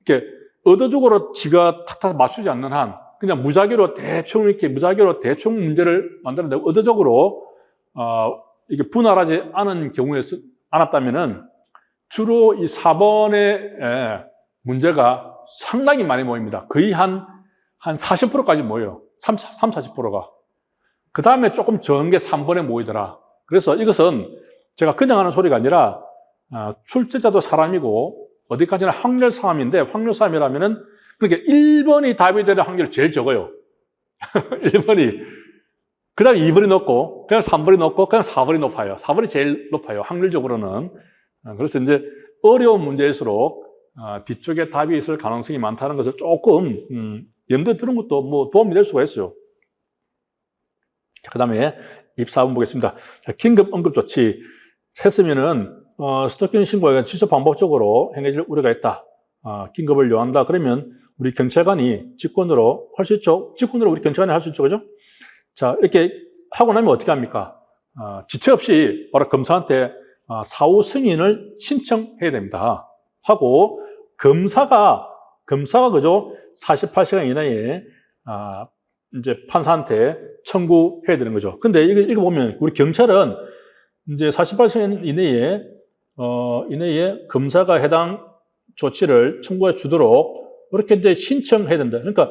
이렇게 의도적으로 지가 탁탁 맞추지 않는 한 그냥 무작위로 대충 문제를 만들었는데 의도적으로 이게 분할하지 않은 경우에 않았다면은 주로 이 4번의 문제가 상당히 많이 모입니다. 거의 한 40%까지 모여요. 40%가. 그 다음에 조금 적은 게 3번에 모이더라. 그래서 이것은 제가 그냥 하는 소리가 아니라 출제자도 사람이고 어디까지나 확률 싸움인데 확률 싸움이라면은 그렇게 1번이 답이 되는 확률이 제일 적어요. 1번이. 그 다음에 2번이 높고 그냥 3번이 높고 그냥 4번이 높아요. 4번이 제일 높아요. 확률적으로는. 그래서 이제 어려운 문제일수록 뒤쪽에 답이 있을 가능성이 많다는 것을 조금 염두에 두는 것도 뭐 도움이 될 수가 있어요. 그 다음에 입4번 보겠습니다. 자, 긴급 응급조치 했으면은 스토킹 신고가 지속 반복적으로 행해질 우려가 있다. 긴급을 요한다. 그러면 우리 경찰관이 직권으로 할 수 있죠. 직권으로 우리 경찰관이 할 수 있죠. 그죠? 자, 이렇게 하고 나면 어떻게 합니까? 지체 없이 바로 검사한테 사후 승인을 신청해야 됩니다. 하고 검사가 그죠? 48시간 이내에 이제 판사한테 청구해야 되는 거죠. 근데 이거 보면 우리 경찰은 이제 48시간 이내에 검사가 해당 조치를 청구해 주도록 이렇게 이제 신청해야 된다. 그러니까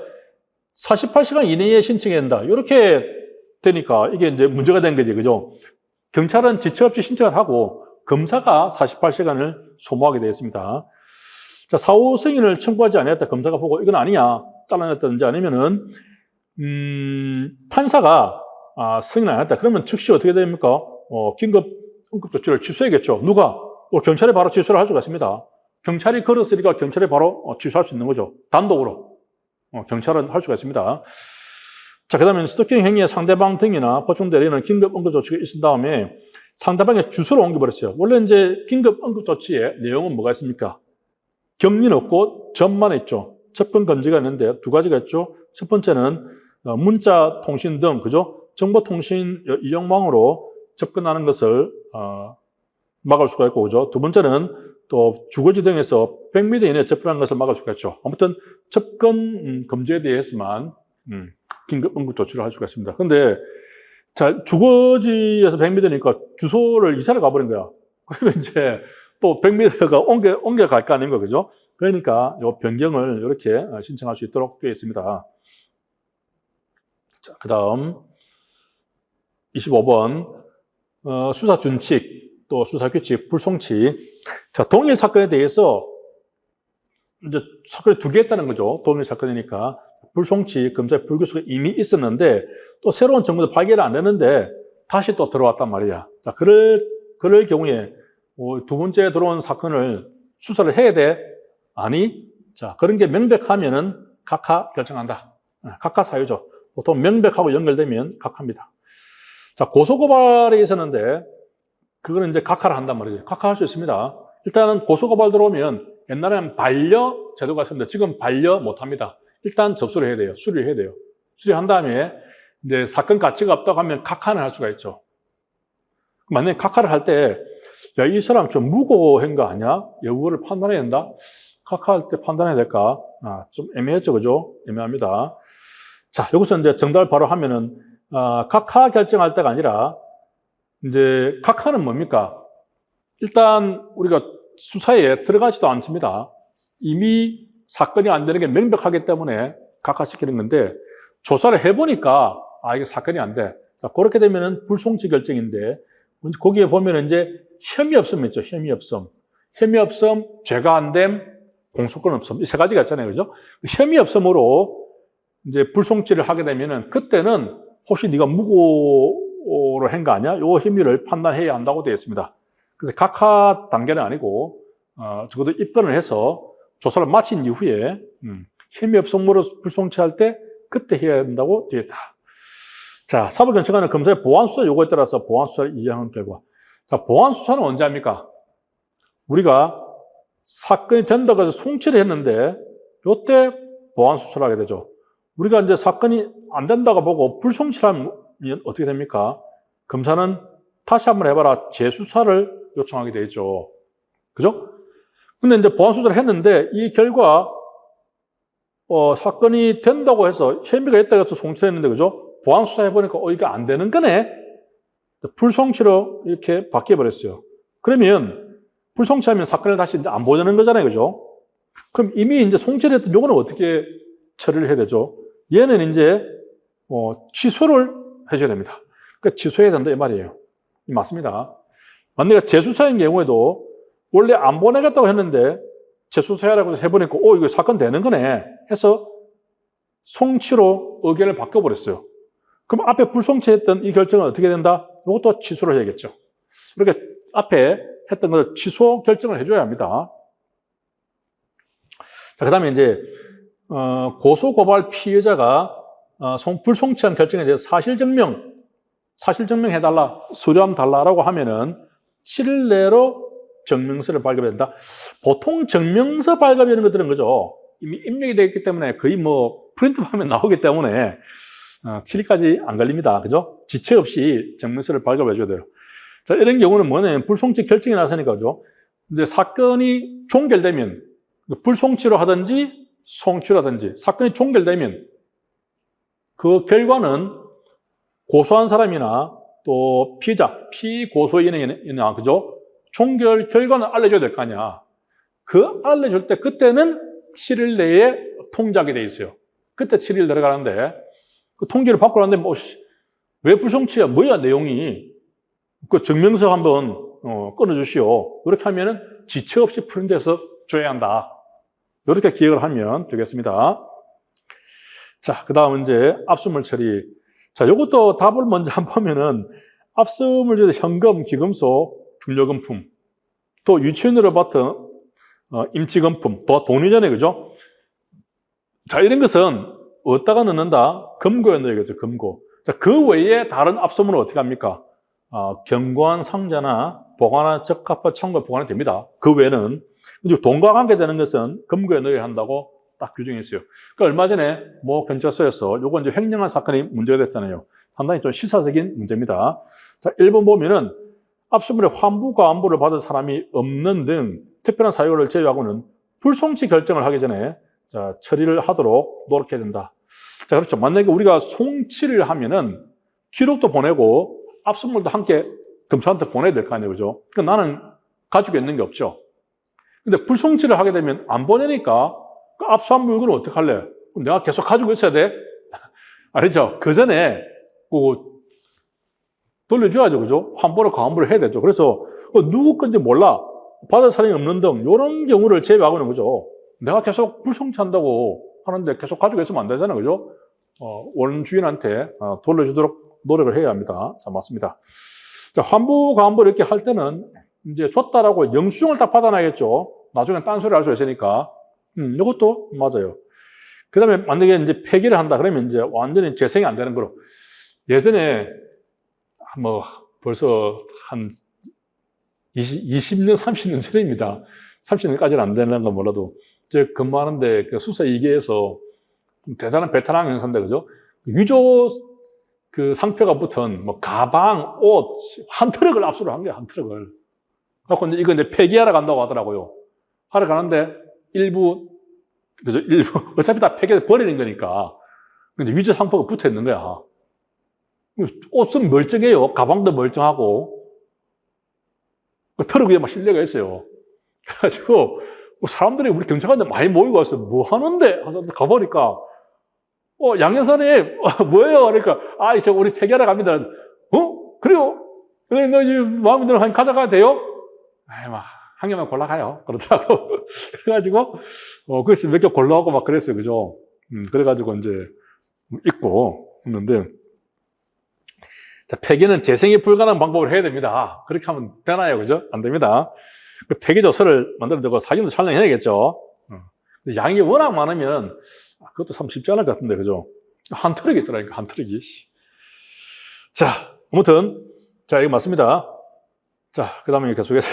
48시간 이내에 신청해야 된다. 이렇게 되니까 이게 이제 문제가 된 거지. 그죠? 경찰은 지체 없이 신청을 하고 검사가 48시간을 소모하게 되어 있습니다. 자, 사후 승인을 청구하지 않았다. 검사가 보고 이건 아니냐. 잘라냈다든지 아니면은, 판사가 승인을 안 했다. 그러면 즉시 어떻게 됩니까? 긴급 응급조치를 취소해야겠죠. 누가? 경찰이 바로 취소를 할 수가 있습니다. 경찰이 걸었으니까 경찰이 바로 취소할 수 있는 거죠. 단독으로. 경찰은 할 수가 있습니다. 자, 그 다음에 스토킹 행위의 상대방 등이나 보충 대리는 긴급 응급조치가 있은 다음에 상대방의 주소를 옮겨버렸어요. 원래 이제 긴급 응급조치의 내용은 뭐가 있습니까? 격리는 없고 전만 있죠. 접근 금지가 있는데 두 가지가 있죠. 첫 번째는 문자, 통신 등, 그죠? 정보통신 이용망으로 접근하는 것을 막을 수가 있고, 그죠? 두 번째는 또 주거지 등에서 100m 이내에 접근하는 것을 막을 수가 있죠. 아무튼 접근 금지에 대해서만 긴급 응급 조치를 할 수가 있습니다. 근데 자, 주거지에서 100m니까 주소를 이사를 가버린 거야. 그러면 이제 또 100m가 옮겨갈 거 아닌가, 그죠? 그러니까 이 변경을 이렇게 신청할 수 있도록 되어 있습니다. 자, 그 다음 25번 수사 준칙 또 수사 규칙 불송치. 자, 동일 사건에 대해서 이제 사건이 두 개 했다는 거죠. 동일 사건이니까 불송치 검사의 불교수가 이미 있었는데 또 새로운 정보도 발견을 안 했는데 다시 또 들어왔단 말이야. 자, 그럴 경우에 두 번째 들어온 사건을 수사를 해야 돼? 아니? 자, 그런 게 명백하면은 각하 결정한다. 각하 사유죠. 보통 명백하고 연결되면 각하입니다. 자, 고소고발이 있었는데 그거는 이제 각하를 한단 말이죠. 각하할 수 있습니다. 일단은 고소고발 들어오면 옛날에는 반려 제도가 있었는데 지금 반려 못 합니다. 일단 접수를 해야 돼요. 수리를 해야 돼요. 수리한 다음에 이제 사건 가치가 없다고 하면 각하는 할 수가 있죠. 만약에 각하를 할 때, 야, 이 사람 좀 무고한 거 아니야? 여부를 판단해야 된다? 각하할 때 판단해야 될까? 좀 애매했죠, 그죠? 애매합니다. 자, 여기서 이제 정답을 바로 하면은, 각하 결정할 때가 아니라, 이제, 각하는 뭡니까? 일단, 우리가 수사에 들어가지도 않습니다. 이미 사건이 안 되는 게 명백하기 때문에 각하시키는 건데, 조사를 해보니까, 이게 사건이 안 돼. 자, 그렇게 되면은 불송치 결정인데, 거기에 보면 이제 혐의 없음 있죠. 혐의 없음. 혐의 없음, 죄가 안 됨, 공소권 없음. 이 세 가지가 있잖아요. 그죠? 혐의 없음으로 이제 불송치를 하게 되면은 그때는 혹시 네가 무고로 한 거 아니야? 요 혐의를 판단해야 한다고 되어 있습니다. 그래서 각하 단계는 아니고, 적어도 입건을 해서 조사를 마친 이후에, 혐의 없음으로 불송치할 때 그때 해야 된다고 되어 있다. 자, 사법경찰관은 검사의 보완수사 요구에 따라서 보완수사를 이행한 결과. 자, 보완수사는 언제 합니까? 우리가 사건이 된다고 해서 송치를 했는데, 요때 보완수사를 하게 되죠. 우리가 이제 사건이 안 된다고 보고 불송치를 하면 어떻게 됩니까? 검사는 다시 한번 해봐라. 재수사를 요청하게 되죠. 그죠? 근데 이제 보완수사를 했는데, 이 결과, 사건이 된다고 해서 혐의가 있다고 해서 송치를 했는데, 그죠? 보완수사 해보니까, 이게 안 되는 거네? 불송치로 이렇게 바뀌어버렸어요. 그러면, 불송치하면 사건을 다시 안 보자는 거잖아요. 그죠? 그럼 이미 이제 송치를 했던 요거는 어떻게 처리를 해야 되죠? 얘는 이제, 취소를 해줘야 됩니다. 그러니까 취소해야 된다, 이 말이에요. 맞습니다. 만약에 재수사인 경우에도 원래 안 보내겠다고 했는데, 재수사하라고 해보니까, 이거 사건 되는 거네? 해서 송치로 의견을 바꿔버렸어요. 그럼 앞에 불송치했던 이 결정은 어떻게 된다? 이것도 취소를 해야겠죠. 이렇게 앞에 했던 것을 취소 결정을 해줘야 합니다. 자, 그 다음에 이제, 고소고발 피해자가 불송치한 결정에 대해서 사실증명해달라, 서류함 달라라고 하면은 7일 내로 증명서를 발급해야 된다. 보통 증명서 발급하는 것들은 그죠? 이미 입력이 되어 있기 때문에 거의 프린트하면 나오기 때문에 7일까지 안 걸립니다. 그죠? 지체 없이 증명서를 발급해 줘야 돼요. 자, 이런 경우는 뭐냐면 불송치 결정이 나서니까, 그죠? 이제 사건이 종결되면 불송치로 하든지 송치로 하든지 사건이 종결되면 그 결과는 고소한 사람이나 또 피의자, 피고소인이나, 그죠? 종결 결과는 알려줘야 될 거 아니야. 그 알려줄 때 그때는 7일 내에 통지하게 돼 있어요. 그때 7일 들어가는데 그 통지를 받고 나는데 왜 불송치야? 뭐야 내용이? 그 증명서 한번 끊어주시오. 이렇게 하면은 지체 없이 프린트해서 줘야 한다. 이렇게 기억을 하면 되겠습니다. 자, 그 다음 이제 압수물 처리. 자, 이것도 답을 먼저 한번 보면은 압수물 처리 현금, 기금소, 중요금품, 또 유치원으로 받은 임치금품, 또 돈이잖아요, 그죠? 자, 이런 것은 어디다가 넣는다? 금고에 넣어야겠죠, 금고. 자, 그 외에 다른 압수물은 어떻게 합니까? 견고한 상자나 보관한 적합한 창고에 보관이 됩니다. 그 외에는 돈과 관계되는 것은 금고에 넣어야 한다고 딱 규정이 있어요. 그러니까 얼마 전에 뭐 경찰서에서 요거 이제 횡령한 사건이 문제가 됐잖아요. 상당히 좀 시사적인 문제입니다. 자, 1번 보면은 압수물의 환부가 안부를 받은 사람이 없는 등 특별한 사유를 제외하고는 불송치 결정을 하기 전에 자, 처리를 하도록 노력해야 된다. 자, 그렇죠. 만약에 우리가 송치를 하면은 기록도 보내고 압수물도 함께 검찰한테 보내야 될 거 아니에요, 그죠? 그러니까 나는 가지고 있는 게 없죠. 근데 불송치를 하게 되면 안 보내니까 그 압수한 물건을 어떻게 할래? 그럼 내가 계속 가지고 있어야 돼? 알죠? 그 전에 돌려줘야죠, 그죠? 환불을 과환불을 해야 되죠. 그래서 누구 건지 몰라, 받을 사람이 없는 등 이런 경우를 제외하고는, 그죠? 내가 계속 불송치한다고 하는데 계속 가지고 있으면 안 되잖아요, 그죠? 원주인한테 돌려주도록 노력을 해야 합니다. 자, 맞습니다. 자, 환부, 과환불 이렇게 할 때는 이제 줬다라고 영수증을 딱 받아놔야겠죠. 나중에 딴소리 할 수 있으니까. 이것도 맞아요. 그 다음에 만약에 이제 폐기를 한다 그러면 이제 완전히 재생이 안 되는 거로. 예전에 뭐 벌써 한 20년, 30년 전입니다. 30년까지는 안 되는 건 몰라도 제가 근무하는데 그 수사 2계에서 대단한 베테랑 형사인데, 그죠? 위조 그 상표가 붙은 뭐 가방, 옷, 한 트럭을 압수를 한 거예요, 한 트럭을. 그래서 이거 이제 폐기하러 간다고 하더라고요. 하러 가는데 일부, 그죠? 일부, 어차피 다 폐기해서 버리는 거니까. 근데 위조 상표가 붙어 있는 거야. 옷은 멀쩡해요. 가방도 멀쩡하고. 트럭 위에 막 실려가 있어요. 그래가지고, 사람들이 우리 경찰관들 많이 모이고 왔어요. 뭐 하는데? 하면서 가보니까, 양현선님, 뭐예요? 그러니까, 저 우리 폐기하러 갑니다. 그래요? 너 이제 마음에 들어 한 가져가야 돼요? 한 개만 골라가요. 그러더라고. 그래가지고, 그래서 몇 개 골라오고 막 그랬어요. 그죠? 그래가지고 이제, 입고 했는데, 자, 폐기는 재생이 불가능한 방법을 해야 됩니다. 그렇게 하면 되나요? 그죠? 안 됩니다. 그 폐기 조서를 만들어두고 사진도 촬영해야겠죠? 양이 워낙 많으면, 그것도 참 쉽지 않을 것 같은데, 그죠? 한 트럭이 있더라니까, 한 트럭이. 자, 아무튼, 자, 이거 맞습니다. 자, 그 다음에 계속해서.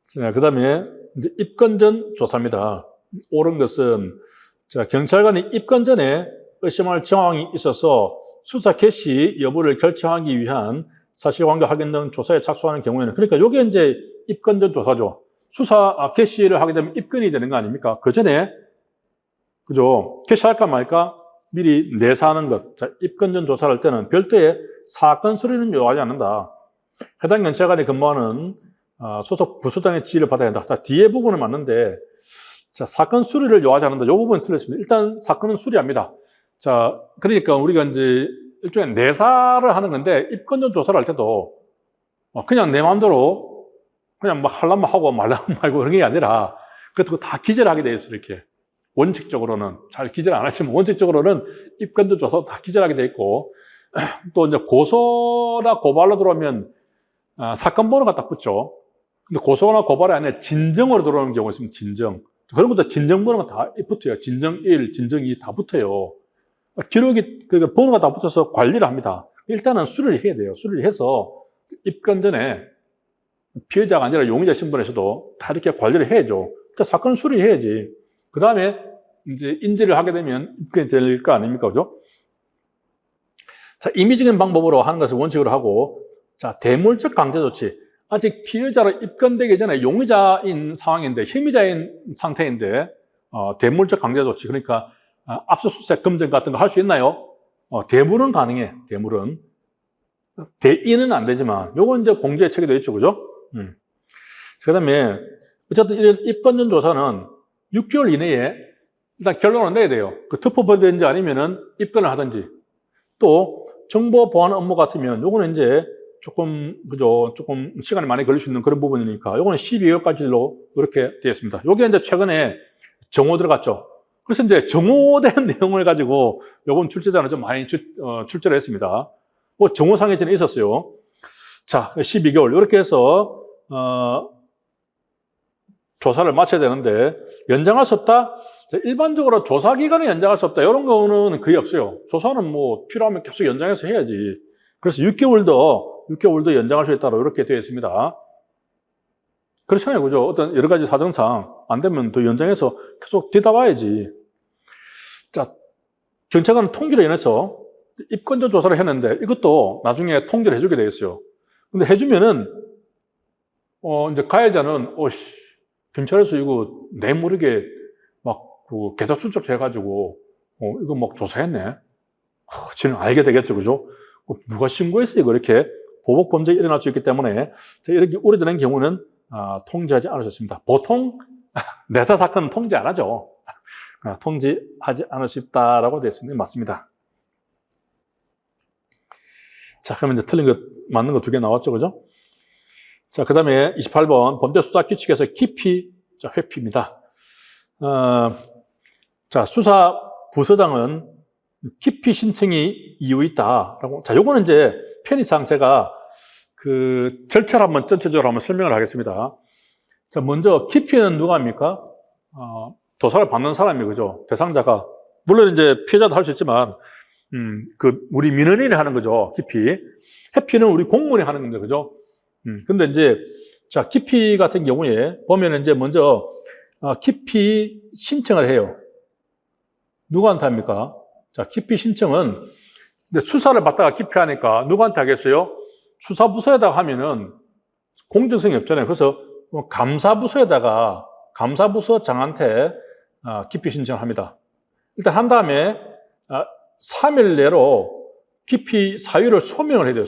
자, 그 다음에, 이제 입건 전 조사입니다. 옳은 것은, 자, 경찰관이 입건 전에 의심할 정황이 있어서 수사 개시 여부를 결정하기 위한 사실관계 확인 등 조사에 착수하는 경우에는, 그러니까 이게 이제 입건 전 조사죠. 수사 개시를 하게 되면 입건이 되는 거 아닙니까? 그 전에, 그죠? 개시할까 말까 미리 내사하는 것. 자, 입건 전 조사를 할 때는 별도의 사건 수리는 요하지 않는다. 해당 경찰관이 근무하는 소속 부수당의 지휘를 받아야 한다. 자, 뒤에 부분은 맞는데, 자, 사건 수리를 요하지 않는다. 이 부분은 틀렸습니다. 일단 사건은 수리합니다. 자, 그러니까 우리가 이제 일종의 내사를 하는 건데, 입건 전 조사를 할 때도 그냥 내 마음대로 그냥 뭐 하려면 하고 말라면 말고 그런 게 아니라, 그것도 다 기재를 하게 돼 있어요, 이렇게. 원칙적으로는. 잘 기재를 안 하시면 원칙적으로는 입건 전 조사 다 기재를 하게 돼 있고, 또 이제 고소나 고발로 들어오면 사건 번호가 딱 붙죠. 근데 고소나 고발이 아니라 진정으로 들어오는 경우가 있으면 진정. 그런 것도 진정 번호가 다 붙어요. 진정 1, 진정 2 다 붙어요. 기록이, 그 번호가 다 붙어서 관리를 합니다. 일단은 수리를 해야 돼요. 수리를 해서 입건 전에 피해자가 아니라 용의자 신분에서도 다 이렇게 관리를 해야죠. 그러니까 사건을 수리해야지. 그 다음에 이제 인지를 하게 되면 입건이 될 거 아닙니까? 그죠? 자, 임의적인 방법으로 하는 것을 원칙으로 하고, 자, 대물적 강제 조치. 아직 피해자로 입건되기 전에 용의자인 상황인데, 혐의자인 상태인데, 대물적 강제 조치. 그러니까, 압수수색, 검증 같은 거 할 수 있나요? 대물은 가능해. 대물은. 대인은 안 되지만, 요건 이제 공제에 체계되어 있죠. 그죠? 그 다음에, 어쨌든 이런 입건전 조사는 6개월 이내에 일단 결론을 내야 돼요. 그 특보법인지 아니면은 입건을 하든지. 또, 정보 보안 업무 같으면 요거는 이제 조금, 그죠? 조금 시간이 많이 걸릴 수 있는 그런 부분이니까 요거는 12개월까지로 이렇게 되어 있습니다. 요게 이제 최근에 정오 들어갔죠. 그래서 이제 정오된 내용을 가지고 요번 출제자는 좀 많이 출제를 했습니다. 뭐 정오상에 전에 있었어요. 자, 12개월. 이렇게 해서, 조사를 마쳐야 되는데, 연장할 수 없다? 일반적으로 조사 기간을 연장할 수 없다. 이런 거는 거의 없어요. 조사는 뭐 필요하면 계속 연장해서 해야지. 그래서 6개월도 연장할 수 있다고 이렇게 되어 있습니다. 그렇잖아요. 그죠? 어떤 여러 가지 사정상 안 되면 또 연장해서 계속 뒤다봐야지. 자, 경찰관은 통지로 인해서 입건전 조사를 했는데 이것도 나중에 통지를 해주게 되어 있어요. 근데 해주면은, 이제 가해자는, 경찰에서 이거 내 모르게 막 그 계좌 추적해가지고, 이거 막 조사했네. 지는 알게 되겠죠. 그죠? 누가 신고했어? 이거 이렇게 보복 범죄가 일어날 수 있기 때문에 이렇게 우려되는 경우는 통지하지 않으셨습니다. 보통 내사 사건은 통지 안 하죠. 통지하지 않으셨다라고 되어 있습니다. 맞습니다. 자, 그러면 이제 틀린 거, 맞는 거 2개 나왔죠. 그죠? 자, 그 다음에 28번 범죄 수사 규칙에서 기피, 자, 회피입니다. 자, 수사 부서장은 기피 신청이 이유 있다라고. 자, 요거는 이제 편의상 제가 그 절차를 한번 전체적으로 한번 설명을 하겠습니다. 자, 먼저 기피는 누가 합니까? 조사를 받는 사람이, 그죠? 대상자가. 물론 이제 피해자도 할 수 있지만, 우리 민원인이 하는 거죠. 기피. 회피는 우리 공무원이 하는 건데, 그죠? 근데 이제, 자, 기피 같은 경우에 보면 이제 먼저, 기피 신청을 해요. 누구한테 합니까? 자, 기피 신청은, 근데 수사를 받다가 기피하니까 누구한테 하겠어요? 수사부서에다가 하면은 공정성이 없잖아요. 그래서 감사부서장한테 기피 신청을 합니다. 일단 한 다음에 3일 내로 기피 사유를 소명을 해야 돼요.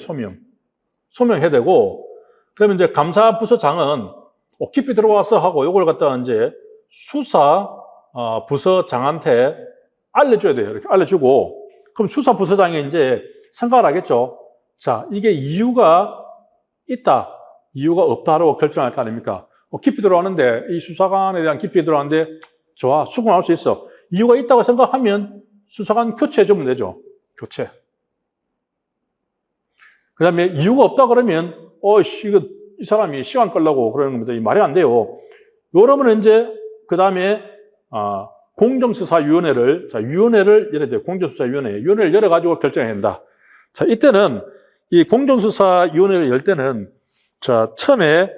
소명해야 되고, 그러면 이제 감사부서장은 기피 들어와서 하고 요걸 갖다가 이제 수사부서장한테 알려줘야 돼요. 이렇게 알려주고, 그럼 수사부서장이 이제 생각을 하겠죠. 자, 이게 이유가 있다, 이유가 없다라고 결정할 거 아닙니까? 기피 들어왔는데, 이 수사관에 대한 기피 들어왔는데, 좋아, 수긍할 수 있어. 이유가 있다고 생각하면 수사관 교체해주면 되죠. 교체. 그 다음에 이유가 없다 그러면, 이 사람이 시간 끌려고 그러는 겁니다. 이 말이 안 돼요. 여러분은 이제, 그 다음에, 공정수사위원회를, 자, 위원회를 열어야 돼요. 위원회를 열어가지고 결정해야 된다. 자, 이때는, 이 공정수사위원회를 열 때는, 자, 처음에,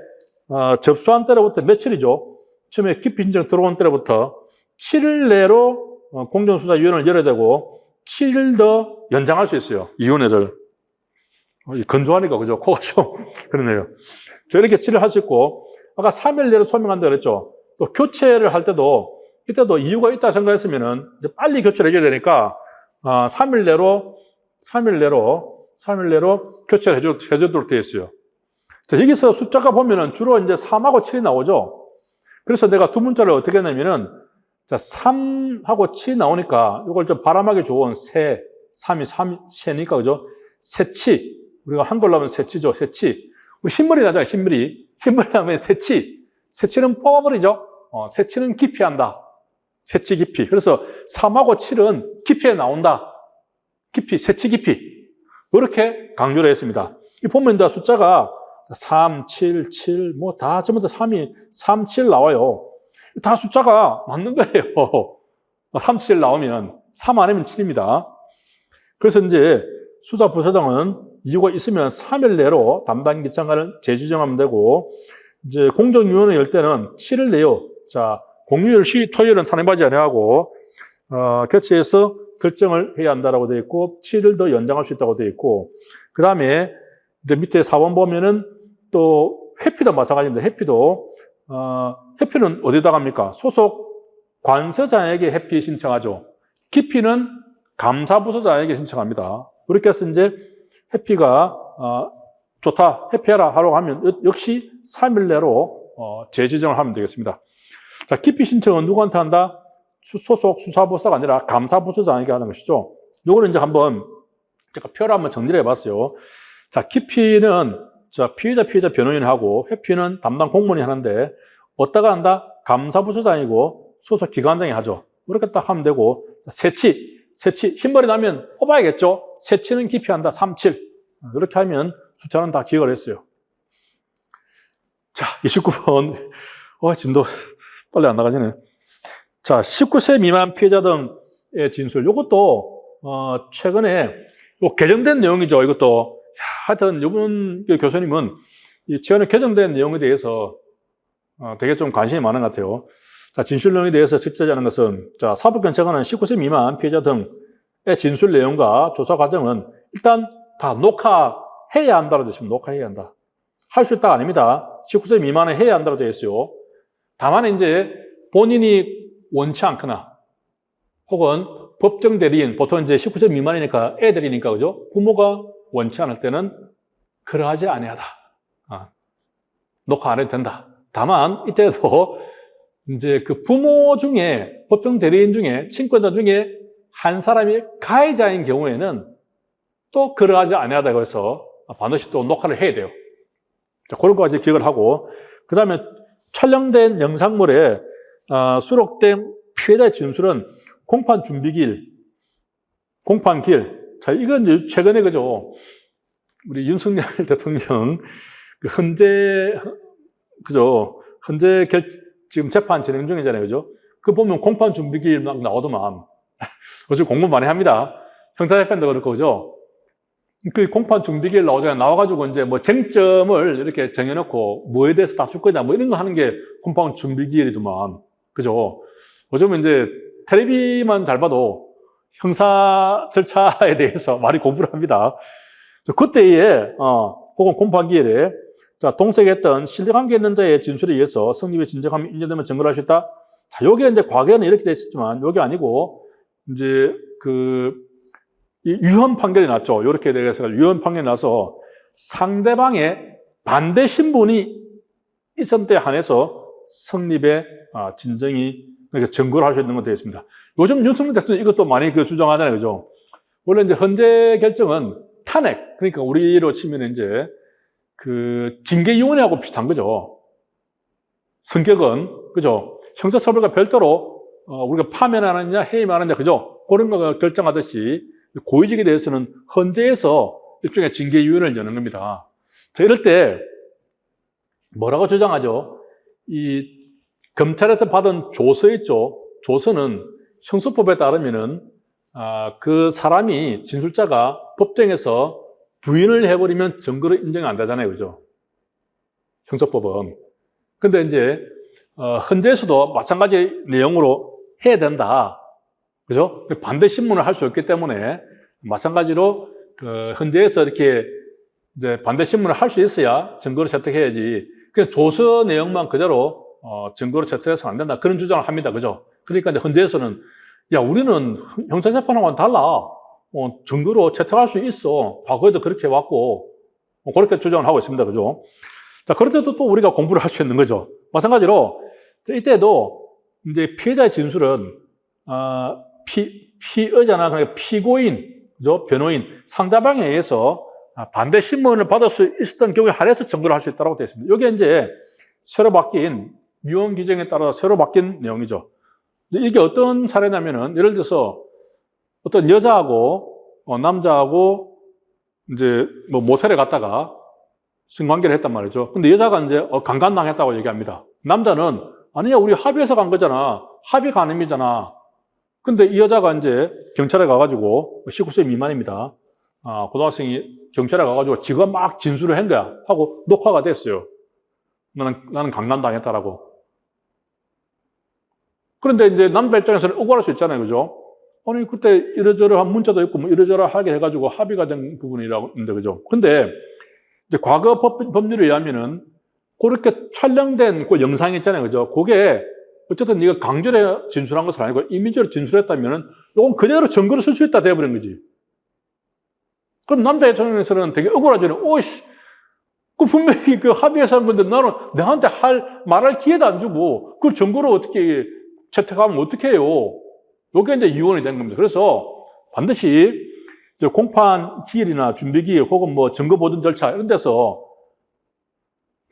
접수한 때로부터 며칠이죠? 처음에 기피 신청 들어온 때로부터 7일 내로 공정수사위원회를 열어야 되고, 7일 더 연장할 수 있어요. 이 위원회를. 건조하니까, 그죠? 코가 좀, 그러네요. 자, 이렇게 7일 할 수 있고, 아까 3일 내로 소명한다 그랬죠? 또 교체를 할 때도, 이때도 이유가 있다 생각했으면은, 이제 빨리 교체를 해줘야 되니까, 3일 내로 교체를 해주도록 되어 있어요. 자, 여기서 숫자가 보면은 주로 이제 3하고 7이 나오죠? 그래서 내가 두 문자를 어떻게 했냐면은, 자, 3하고 7이 나오니까, 이걸 좀 바람하기 좋은 세니까, 그죠? 세치. 우리가 한글로 하면 세치죠, 세치. 우리 흰머리 나잖아요, 흰머리 하면 세치. 세치는 뽑아버리죠? 세치는 기피한다. 세치 기피. 그래서 3하고 7은 기피에 나온다. 세치 기피. 이렇게 강조를 했습니다. 이 보면 다 숫자가 3, 7, 7, 다 전부 다 3, 7 나와요. 다 숫자가 맞는 거예요. 3, 7 나오면 3 아니면 7입니다. 그래서 이제 수사부서장은 이유가 있으면 3일 내로 담당 기장관을 재지정하면 되고, 이제 공정위원회 열 때는 7일 내요. 자, 공휴일, 토요일은 산행받지 아니하고, 교체해서 결정을 해야 한다라고 되어 있고, 7일 더 연장할 수 있다고 되어 있고, 그 다음에 이제 밑에 4번 보면은 또 회피도 마찬가지입니다. 회피는 어디다 갑니까? 소속 관서장에게 회피 신청하죠. 기피는 감사부서장에게 신청합니다. 그렇게 해서 이제 해피가 좋다, 해피해라 하라고 하면 역시 3일 내로 재지정을 하면 되겠습니다. 자, 기피 신청은 누구한테 한다? 소속 수사부서가 아니라 감사부서장에게 하는 것이죠. 요거는 이제 한번 제가 표를 한번 정리를 해봤어요. 자, 기피는 피의자 변호인하고 회피는 담당 공무원이 하는데 어디다가 한다? 감사부서장이고 소속 기관장이 하죠. 그렇게 딱 하면 되고, 세치 흰머리 나면 뽑아야겠죠. 세치는 기피한다. 37 이렇게 하면 숫자는 다 기억을 했어요. 자, 29번 진도 빨리 안 나가지네. 자, 19세 미만 피해자 등의 진술. 이것도 최근에 개정된 내용이죠. 이것도 하여튼 이분 교수님은 최근에 개정된 내용에 대해서 되게 좀 관심이 많은 것 같아요. 자, 진술 내용에 대해서 적자하는 것은, 자, 사법경찰관은 19세 미만 피해자 등의 진술 내용과 조사 과정은 일단 다 녹화해야 한다고 되어 있습니다. 녹화해야 한다. 할 수 있다가 아닙니다. 19세 미만은 해야 한다고 되어 있어요. 다만 이제 본인이 원치 않거나 혹은 법정 대리인, 보통 이제 19세 미만이니까 애들이니까, 그죠? 부모가 원치 않을 때는 그러하지 아니하다. 녹화 안 해도 된다. 다만 이때도 이제 그 부모 중에, 법정 대리인 중에, 친권자 중에 한 사람이 가해자인 경우에는 또 그러하지 아니하다고 해서 반드시 또 녹화를 해야 돼요. 자, 그런 거 이제 기억을 하고, 그 다음에 촬영된 영상물에 수록된 피해자의 진술은 공판 준비기일, 공판기일. 자, 이건 이제 최근에 그죠? 우리 윤석열 대통령 그 헌재 지금 재판 진행 중이잖아요. 그죠? 그 보면 공판 준비기일 막 나오더만. 요즘 공부 많이 합니다. 형사재판도 그렇고, 그죠? 그 공판 준비기일 나오잖아요. 나와가지고 이제 뭐 쟁점을 이렇게 정해놓고 뭐에 대해서 다툴 거냐, 뭐 이런 거 하는 게 공판 준비기일이더만. 그죠? 요즘은 이제 텔레비만 잘 봐도 형사 절차에 대해서 많이 공부를 합니다. 그때에, 혹은 공판기일에, 자, 동석했던 실제관계 있는 자의 진술에 의해서 성립의 진정함이 인정되면 증거를 할 수 있다. 자, 요게 이제 과거에는 이렇게 돼 있었지만, 요게 아니고, 이제 이 유언 판결이 났죠. 요렇게 돼서 유언 판결이 나서 상대방의 반대 신분이 있었던 때 한해서 성립의 진정이, 그러니까 증거를 할 수 있는 건 되어 있습니다. 요즘 윤석열 대통령 이것도 많이 주장하잖아요. 그죠? 원래 이제 헌재 결정은 탄핵, 그러니까 우리로 치면 이제 징계위원회하고 비슷한 거죠. 성격은, 그죠? 형사처벌과 별도로, 우리가 파면하느냐, 해임하느냐, 그죠? 그런 거 결정하듯이 고위직에 대해서는 헌재에서 일종의 징계위원회를 여는 겁니다. 자, 이럴 때 뭐라고 주장하죠? 이 검찰에서 받은 조서 있죠? 조서는 형소법에 따르면은, 그 사람이, 진술자가 법정에서 부인을 해버리면 증거를 인정이 안 되잖아요. 그죠? 형소법은. 근데 이제, 헌재에서도 마찬가지 내용으로 해야 된다. 그죠? 반대 신문을 할 수 없기 때문에, 마찬가지로, 헌재에서 이렇게, 이제 반대 신문을 할 수 있어야 증거를 채택해야지. 그냥 조서 내용만 그대로, 증거로 채택해서는 안 된다. 그런 주장을 합니다. 그죠? 그러니까 이제 헌재에서는, 야, 우리는 형사재판하고는 달라. 증거로 채택할 수 있어. 과거에도 그렇게 해왔고, 그렇게 주장을 하고 있습니다. 그죠? 자, 그럴 때도 또 우리가 공부를 할 수 있는 거죠. 마찬가지로, 이때도 이제 피해자의 진술은, 피의자나 그러니까 피고인, 그죠? 변호인, 상대방에 의해서 반대 신문을 받을 수 있었던 경우에 한해서 증거를 할 수 있다고 되어 있습니다. 이게 이제 새로 바뀐, 유언 규정에 따라 새로 바뀐 내용이죠. 이게 어떤 사례냐면은, 예를 들어서 어떤 여자하고, 남자하고, 이제 뭐 모텔에 갔다가 성관계를 했단 말이죠. 근데 여자가 이제 강간당했다고 얘기합니다. 남자는, 아니야, 우리 합의해서 간 거잖아. 합의 가늠이잖아. 근데 이 여자가 이제 경찰에 가가지고, 19세 미만입니다. 고등학생이 경찰에 가가지고 지가 막 진술을 한 거야. 하고 녹화가 됐어요. 나는 강간당했다라고. 그런데 이제 남자 입장에서는 억울할 수 있잖아요. 그죠? 아니, 그때 이러저러한 문자도 있고, 뭐 이러저러하게 해가지고 합의가 된 부분이라고 있는데, 그죠? 근데 이제 과거 법률에 의하면은 그렇게 촬영된 그 영상이 있잖아요. 그죠? 그게 어쨌든 네가 강제로 진술한 것은 아니고 임의적으로 진술했다면은 이건 그대로 증거로 쓸 수 있다 돼버린 거지. 그럼 남자 입장에서는 되게 억울하잖아요. 오씨, 그 분명히 그 합의해서 한 건데 나는 나한테 말할 기회도 안 주고 그걸 증거로 어떻게 채택하면 어떻게 해요? 이게 이제 이혼이 된 겁니다. 그래서 반드시 공판 기일이나 준비기일 혹은 뭐 증거 보존 절차 이런 데서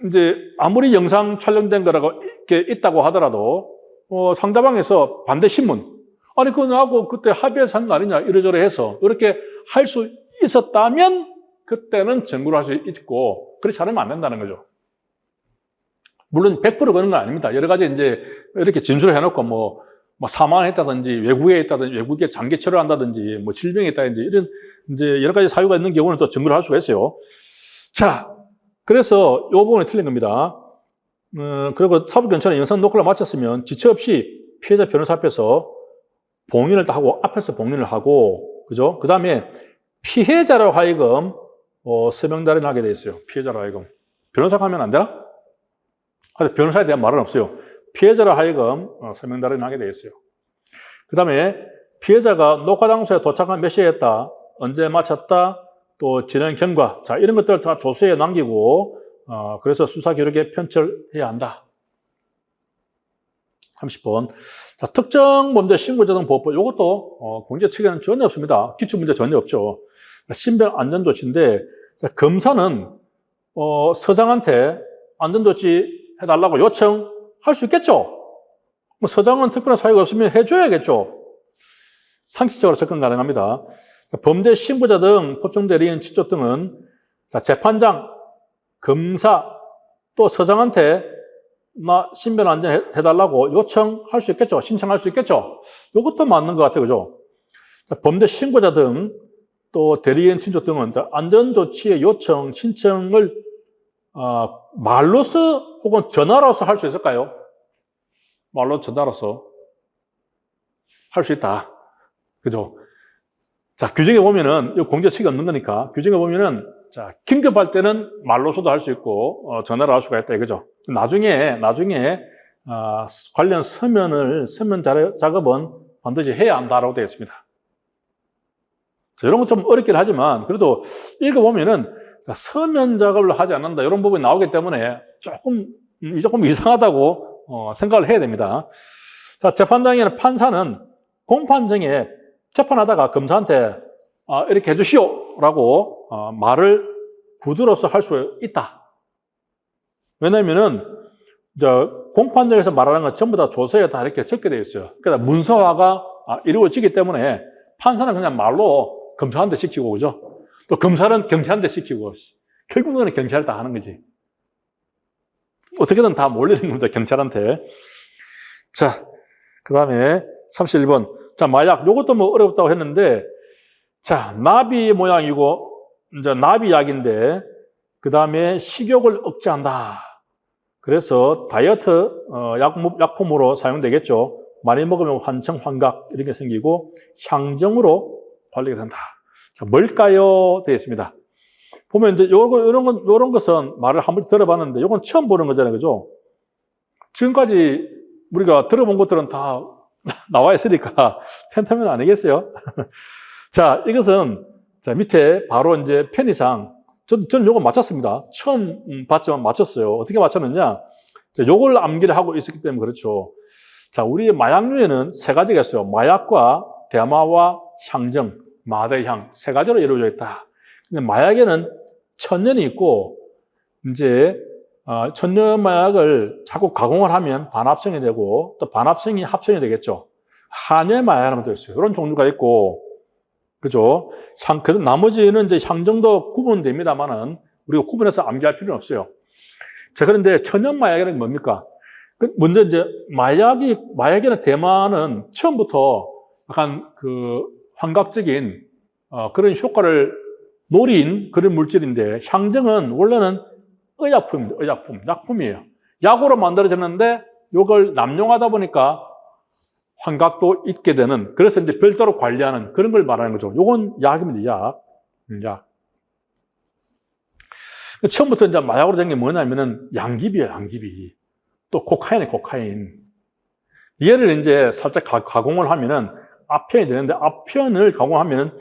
이제 아무리 영상 촬영된 거라고 이렇게 있다고 하더라도 상대방에서 반대 신문, 아니 그거 나하고 그때 합의해서 한 거 아니냐 이러저러 해서 이렇게 할 수 있었다면 그때는 증거로 할 수 있고 그렇지 않으면 안 된다는 거죠. 물론 100% 그런 건 아닙니다. 여러 가지 이제 이렇게 진술을 해놓고 뭐 사망했다든지 외국에 있다든지 외국에 장기 체류한다든지 뭐 질병에 있다든지 이런 이제 여러 가지 사유가 있는 경우는 또 증거를 할 수가 있어요. 자, 그래서 이 부분이 틀린 겁니다. 그리고 사법경찰은 영상 녹화를 마쳤으면 지체 없이 피해자 변호사 앞에서 봉인을 다 하고 앞에서 봉인을 하고 그죠? 그 다음에 피해자로 하여금 서명달인을 하게 돼 있어요. 피해자로 하여금. 변호사가 하면 안 되나? 근데 변호사에 대한 말은 없어요. 피해자로 하여금 서명달인을 하게 돼 있어요. 그 다음에 피해자가 녹화 장소에 도착한 몇 시에 했다, 언제 마쳤다, 또 진행 경과, 자 이런 것들을 다 조서에 남기고 그래서 수사 기록에 편철해야 한다. 30번. 자, 특정 범죄 신고자 등 보호법. 이것도 공제 측에는 전혀 없습니다. 기출 문제 전혀 없죠. 신변 안전조치인데 검사는 서장한테 안전조치 해달라고 요청할 수 있겠죠. 뭐 서장은 특별한 사유가 없으면 해줘야겠죠. 상식적으로 접근 가능합니다. 범죄 신고자 등 법정대리인 직접 등은 재판장, 검사, 또 서장한테 나 신변 안전 해달라고 요청할 수 있겠죠. 신청할 수 있겠죠. 이것도 맞는 것 같아요. 그죠? 범죄 신고자 등 또 대리인 친족 등은 안전조치의 요청, 신청을 말로서 혹은 전화로서 할 수 있을까요? 말로 전화로서 할 수 있다. 그죠? 자, 규정에 보면은, 이 공제 측이 없는 거니까, 규정에 보면은, 자, 긴급할 때는 말로서도 할 수 있고, 전화로 할 수가 있다, 이거죠. 나중에, 관련 서면 작업은 반드시 해야 한다라고 되어 있습니다. 자, 이런 건 좀 어렵긴 하지만, 그래도 읽어보면은, 자, 서면 작업을 하지 않는다, 이런 부분이 나오기 때문에 조금 이상하다고 생각을 해야 됩니다. 자, 재판장이나 판사는 공판정에 재판하다가 검사한테 이렇게 해주시오라고 말을 구두로서 할 수 있다. 왜냐면은 공판정에서 말하는 건 전부 다 조서에 다 이렇게 적게 되어 있어요. 그러니까 문서화가 이루어지기 때문에 판사는 그냥 말로 검사한테 시키고 그죠? 또 검사는 경찰한테 시키고 결국은 경찰을 다 하는 거지. 어떻게든 다 몰리는 겁니다, 경찰한테. 자, 그 다음에 31번. 자, 마약. 요것도 뭐 어렵다고 했는데, 자, 나비 모양이고, 이제 나비약인데, 그 다음에 식욕을 억제한다. 그래서 다이어트 약품으로 사용되겠죠. 많이 먹으면 환청, 환각 이런 게 생기고 향정으로 관리가 된다. 자, 뭘까요? 되어 있습니다. 보면 이제 요런 것은 말을 한 번 들어봤는데 요건 처음 보는 거잖아요. 그죠? 지금까지 우리가 들어본 것들은 다 나와 있으니까 펜타민 아니겠어요? 자, 이것은 자, 밑에 바로 이제 편의상 저는 요거 맞췄습니다. 처음 봤지만 맞췄어요. 어떻게 맞췄느냐? 자, 요걸 암기를 하고 있었기 때문에 그렇죠. 자, 우리 마약류에는 세 가지가 있어요. 마약과 대마와 향정, 마대향 세 가지로 이루어져 있다. 근데 마약에는 천연이 있고 이제 천연 마약을 자꾸 가공을 하면 반합성이 되고 또 반합성이 합성이 되겠죠. 한열 마약이라는 것도 있어요. 이런 종류가 있고 그죠? 나머지는 이제 향정도 구분됩니다만은 우리가 구분해서 암기할 필요는 없어요. 자, 그런데 천연 마약이라는 게 뭡니까? 먼저 이제 마약이나 대마는 처음부터 약간 환각적인 그런 효과를 노린 그런 물질인데 향정은 원래는 의약품입니다. 약품이에요. 약으로 만들어졌는데 이걸 남용하다 보니까 환각도 있게 되는, 그래서 이제 별도로 관리하는 그런 걸 말하는 거죠. 요건 약입니다. 약. 처음부터 이제 마약으로 된 게 뭐냐면은 양귀비예요, 양귀비. 또 코카인. 얘를 이제 살짝 가공을 하면은 앞편이 되는데, 앞편을 가공하면은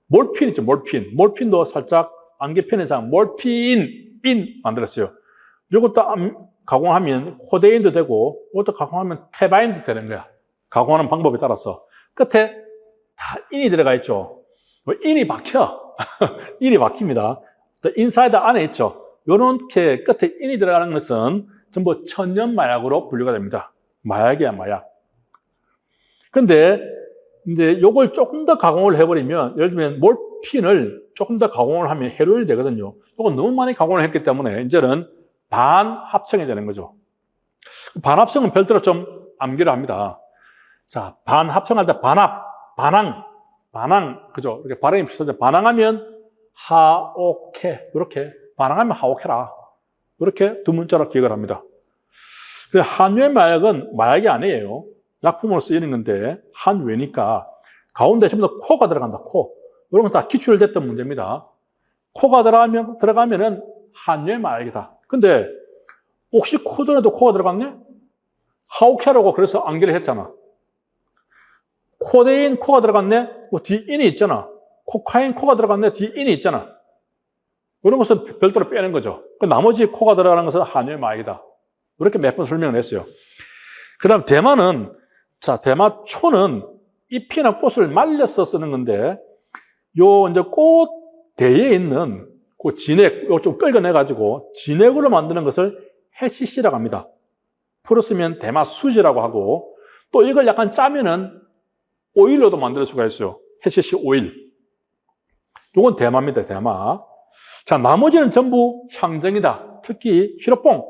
몰핀 있죠, 몰핀. 몰핀도 살짝 안개편에서 몰핀, 인 만들었어요. 이것도 가공하면 코데인도 되고, 이것도 가공하면 테바인도 되는 거야. 가공하는 방법에 따라서. 끝에 다 인이 들어가 있죠. 인이 박혀. 인이 박힙니다. 인사이드 안에 있죠. 요렇게 끝에 인이 들어가는 것은 전부 천연 마약으로 분류가 됩니다. 마약이야, 마약. 근데 이제 요걸 조금 더 가공을 해버리면, 예를 들면 몰핀을 조금 더 가공을 하면 헤로인이 되거든요. 요건 너무 많이 가공을 했기 때문에 이제는 반합성이 되는 거죠. 반합성은 별도로 좀 암기를 합니다. 자, 반합성할 때 반항, 그죠? 이렇게 발음이 비슷하죠. 반항하면 하오케, 이렇게. 반항하면 하오케라. 이렇게 두 문자로 기억을 합니다. 한외 마약은 마약이 아니에요. 약품으로 쓰이는 건데, 한외니까 가운데 전부 다 코가 들어간다, 코. 이런 건 다 기출됐던 문제입니다. 코가 들어가면은 한외 마약이다. 근데, 옥시코돈에도 코가 들어갔네? 하오케라고 그래서 암기를 했잖아. 코데인 코가 들어갔네? 뒤 인이 있잖아. 코카인 코가 들어갔네? 뒤 인이 있잖아. 이런 것은 별도로 빼는 거죠. 나머지 코가 들어가는 것은 한외 마약이다. 이렇게 몇 번 설명을 했어요. 그 다음 대마는, 자, 대마초는 잎이나 꽃을 말려서 쓰는 건데, 이제 꽃 대에 있는 그 진액, 이거 좀 끓여내가지고 진액으로 만드는 것을 해시시라고 합니다. 풀어 쓰면 대마수지라고 하고, 또 이걸 약간 짜면은 오일로도 만들 수가 있어요. 해시시 오일. 이건 대마입니다, 대마. 자, 나머지는 전부 향정이다. 특히 히로뽕.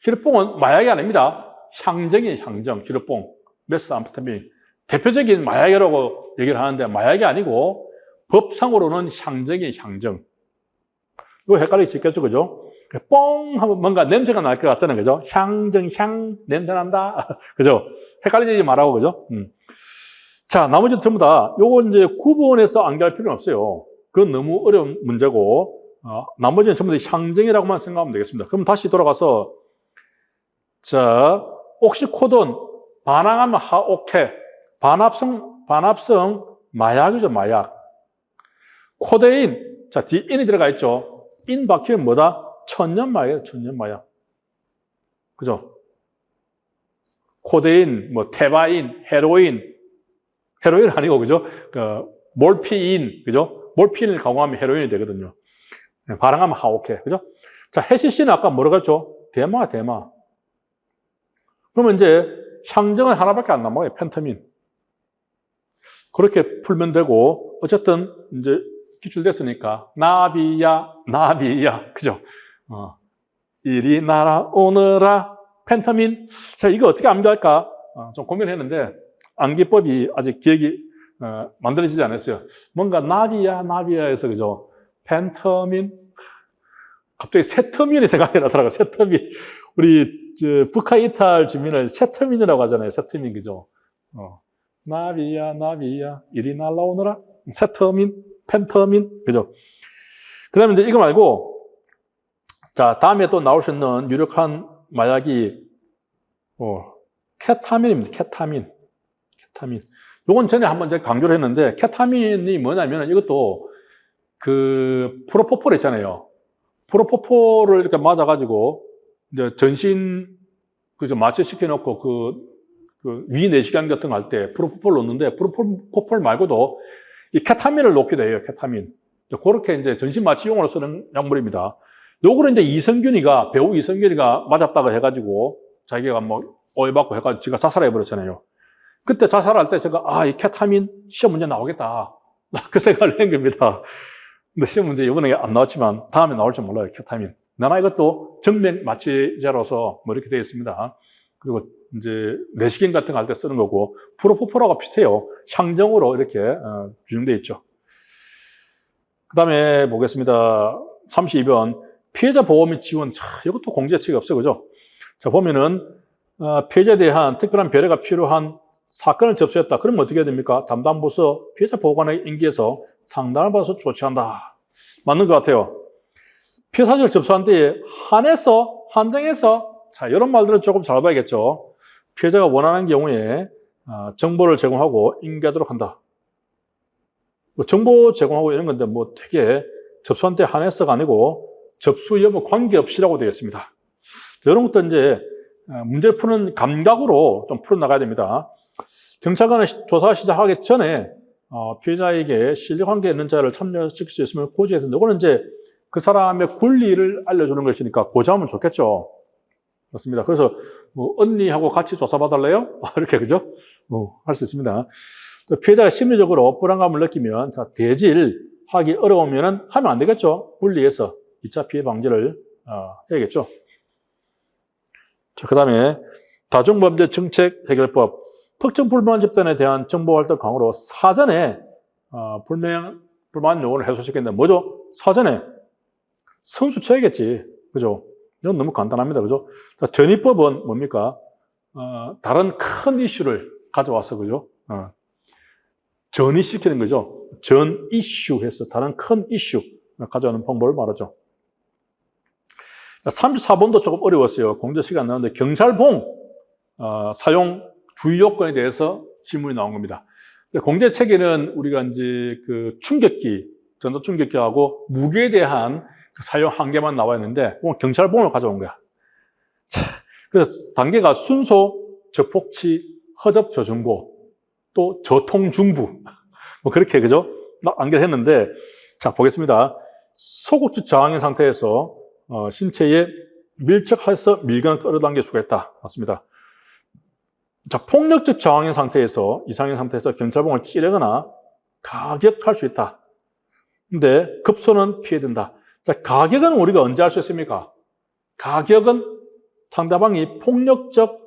히로뽕은 마약이 아닙니다. 향정이에요, 향정. 히로뽕, 메스암페타민. 대표적인 마약이라고 얘기를 하는데 마약이 아니고 법상으로는 향정이에요, 향정. 이거 헷갈리기 쉽겠죠, 그죠? 뽕 하면 뭔가 냄새가 날 것 같잖아요, 그죠? 향정, 향, 냄새 난다. 그죠? 헷갈리지 말라고, 그죠? 자, 나머지는 전부 다 요거 이제 구분해서 암기할 필요는 없어요. 그건 너무 어려운 문제고, 나머지는 전부 다 향정이라고만 생각하면 되겠습니다. 그럼 다시 돌아가서, 자, 옥시코돈, 반항하면 하오케, 반합성 마약이죠, 마약. 코데인, 자, 뒤 인이 들어가 있죠. 인 박히면 뭐다? 천연마약이에요, 천연마약. 그죠? 코데인, 뭐, 테바인, 헤로인 아니고, 그죠? 몰피인, 그죠? 몰핀을 가공하면 헤로인이 되거든요. 반항하면 하오케, 그죠? 자, 해시씨는 아까 뭐라고 했죠? 대마. 그러면 이제 향정은 하나밖에 안 남아요, 펜타민. 그렇게 풀면 되고, 어쨌든 이제 기출됐으니까 나비야, 그죠? 이리 날아오너라, 펜타민. 자, 이거 어떻게 암기할까? 좀 고민했는데 암기법이 아직 기억이 만들어지지 않았어요. 뭔가 나비야 해서, 그죠? 펜타민. 갑자기 세터민이 생각이 나더라고요. 세터민. 우리 북한 이탈 주민을 세터민이라고 하잖아요. 세터민, 그죠? 나비야, 이리 날아오너라. 세터민, 펜터민, 그죠? 그 다음에 이제 이거 말고, 자, 다음에 또 나올 수 있는 유력한 마약이, 케타민입니다. 케타민. 요건 전에 한번 제가 강조를 했는데, 케타민이 뭐냐면 이것도 프로포폴 있잖아요. 프로포폴을 이렇게 맞아가지고, 이제 전신, 마취시켜놓고 위내시경 같은 거 할 때 프로포폴 넣는데, 프로포폴 말고도 이 케타민을 넣기도 해요, 케타민. 그렇게 이제 전신 마취용으로 쓰는 약물입니다. 요거를 이제 배우 이성균이가 맞았다고 해가지고, 자기가 오해받고 해가지고 지가 자살해버렸잖아요. 그때 자살할 때 제가, 이 케타민 시험 문제 나오겠다. 그 생각을 한 겁니다. 근데 시험 문제 이번에 안 나왔지만 다음에 나올지 몰라요, 케타민. 나나 이것도 정맥 마취제로서 이렇게 되어 있습니다. 그리고 이제 내시경 같은 거 할 때 쓰는 거고, 프로포폴하고 비슷해요. 향정으로 이렇게 규정되어 있죠. 그 다음에 보겠습니다. 32번. 피해자 보호 및 지원. 이것도 공제책이 없어요, 그죠? 자, 보면은, 피해자에 대한 특별한 배려가 필요한 사건을 접수했다. 그러면 어떻게 해야 됩니까? 담당 부서 피해자 보호관에 인계해서 상담을 받아서 조치한다. 맞는 것 같아요. 피해 사실을 접수한 뒤에 한정해서, 자, 이런 말들은 조금 잘 봐야겠죠. 피해자가 원하는 경우에 정보를 제공하고 인계하도록 한다. 뭐 정보 제공하고 이런 건데 뭐 되게 접수한 때 한해서가 아니고 접수 여부 관계없이라고 되겠습니다. 이런 것도 이제 문제를 푸는 감각으로 좀 풀어나가야 됩니다. 경찰관은 조사 시작하기 전에 피해자에게 신뢰관계에 있는 자를 참여시킬 수 있으면 고지해야 된다. 이거는 이제 그 사람의 권리를 알려주는 것이니까 고지하면 좋겠죠. 그렇습니다. 그래서 뭐 언니하고 같이 조사받을래요? 이렇게 그죠? 할 수 있습니다. 피해자가 심리적으로 불안감을 느끼면 대질하기 어려우면 하면 안 되겠죠. 분리해서 2차 피해 방지를 해야겠죠. 자, 그 다음에 다중범죄 정책 해결법. 특정 불만 집단에 대한 정보활동 강화로 사전에 불만 요구를 해소시킨다. 뭐죠? 사전에 선수 쳐야겠지. 그죠? 이건 너무 간단합니다. 그죠? 자, 전입법은 뭡니까? 다른 큰 이슈를 가져와서, 그죠? 전이시키는 거죠. 전 이슈 해서 다른 큰 이슈 가져오는 방법을 말하죠. 34번도 조금 어려웠어요. 공제 시간 나왔는데 경찰봉 사용 주의 요건에 대해서 질문이 나온 겁니다. 공제 체계는 우리가 이제 그 충격기, 전도 충격기하고 무게에 대한 그 사용 한계만 나와 있는데 오늘 경찰봉을 가져온 거야. 자, 그래서 단계가 순소, 저폭치, 허접, 저중고, 또 저통중부 뭐 그렇게 그죠? 안결했는데 자 보겠습니다. 소극적 저항의 상태에서 신체에 밀착해서 밀근을 끌어당길 수가 있다. 맞습니다. 자, 폭력적 저항의 상태에서, 이상의 상태에서 경찰봉을 찌르거나 가격할 수 있다. 근데 급소는 피해된다. 자, 가격은 우리가 언제 할 수 있습니까? 가격은 상대방이 폭력적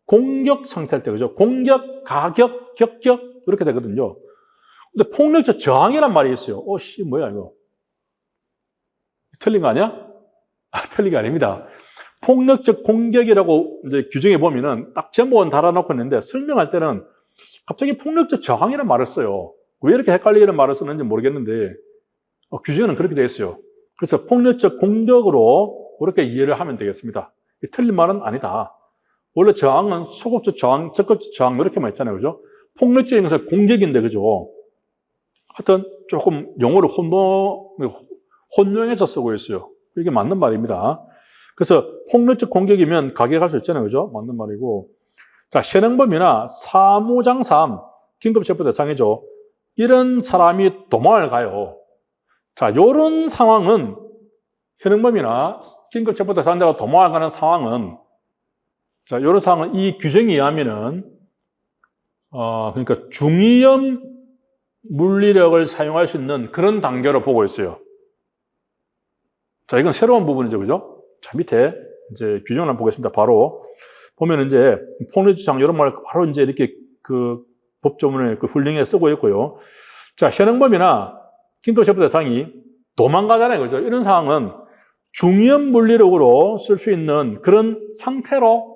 공격 상태일 때, 그죠? 공격, 가격, 격격, 이렇게 되거든요. 근데 폭력적 저항이란 말이 있어요. 뭐야, 이거. 틀린 거 아니야? 틀린 게 아닙니다. 폭력적 공격이라고 이제 규정에 보면은 딱 제목은 달아놓고 있는데 설명할 때는 갑자기 폭력적 저항이라는 말을 써요. 왜 이렇게 헷갈리는 말을 쓰는지 모르겠는데 규정에는 그렇게 되어 있어요. 그래서 폭력적 공격으로 그렇게 이해를 하면 되겠습니다. 틀린 말은 아니다. 원래 저항은 소극적 저항, 적극적 저항 이렇게만 있잖아요. 그죠? 폭력적인 것은 공격인데, 그죠? 하여튼 조금 용어를 혼용해서 쓰고 있어요. 이게 맞는 말입니다. 그래서 폭력적 공격이면 가격할 수 있잖아요. 그죠? 맞는 말이고. 자, 현행범이나 사무장삼, 긴급체포 대상이죠. 이런 사람이 도망을 가요. 자, 요런 상황은 현행범이나 긴급체포 대상자가 도망을 가는 상황은 자, 요런 상황은 이 규정에 의하면은 그러니까 중위험 물리력을 사용할 수 있는 그런 단계로 보고 있어요. 자, 이건 새로운 부분이죠. 그죠? 자, 밑에 이제 규정을 한번 보겠습니다. 바로 보면 이제 폭력적 이런 말 바로 이제 이렇게 그 법조문에 그 훌륭하게 쓰고 있고요. 자, 현행범이나 긴급체포 대상이 도망가잖아요. 그죠? 이런 상황은 중위험 물리력으로 쓸 수 있는 그런 상태로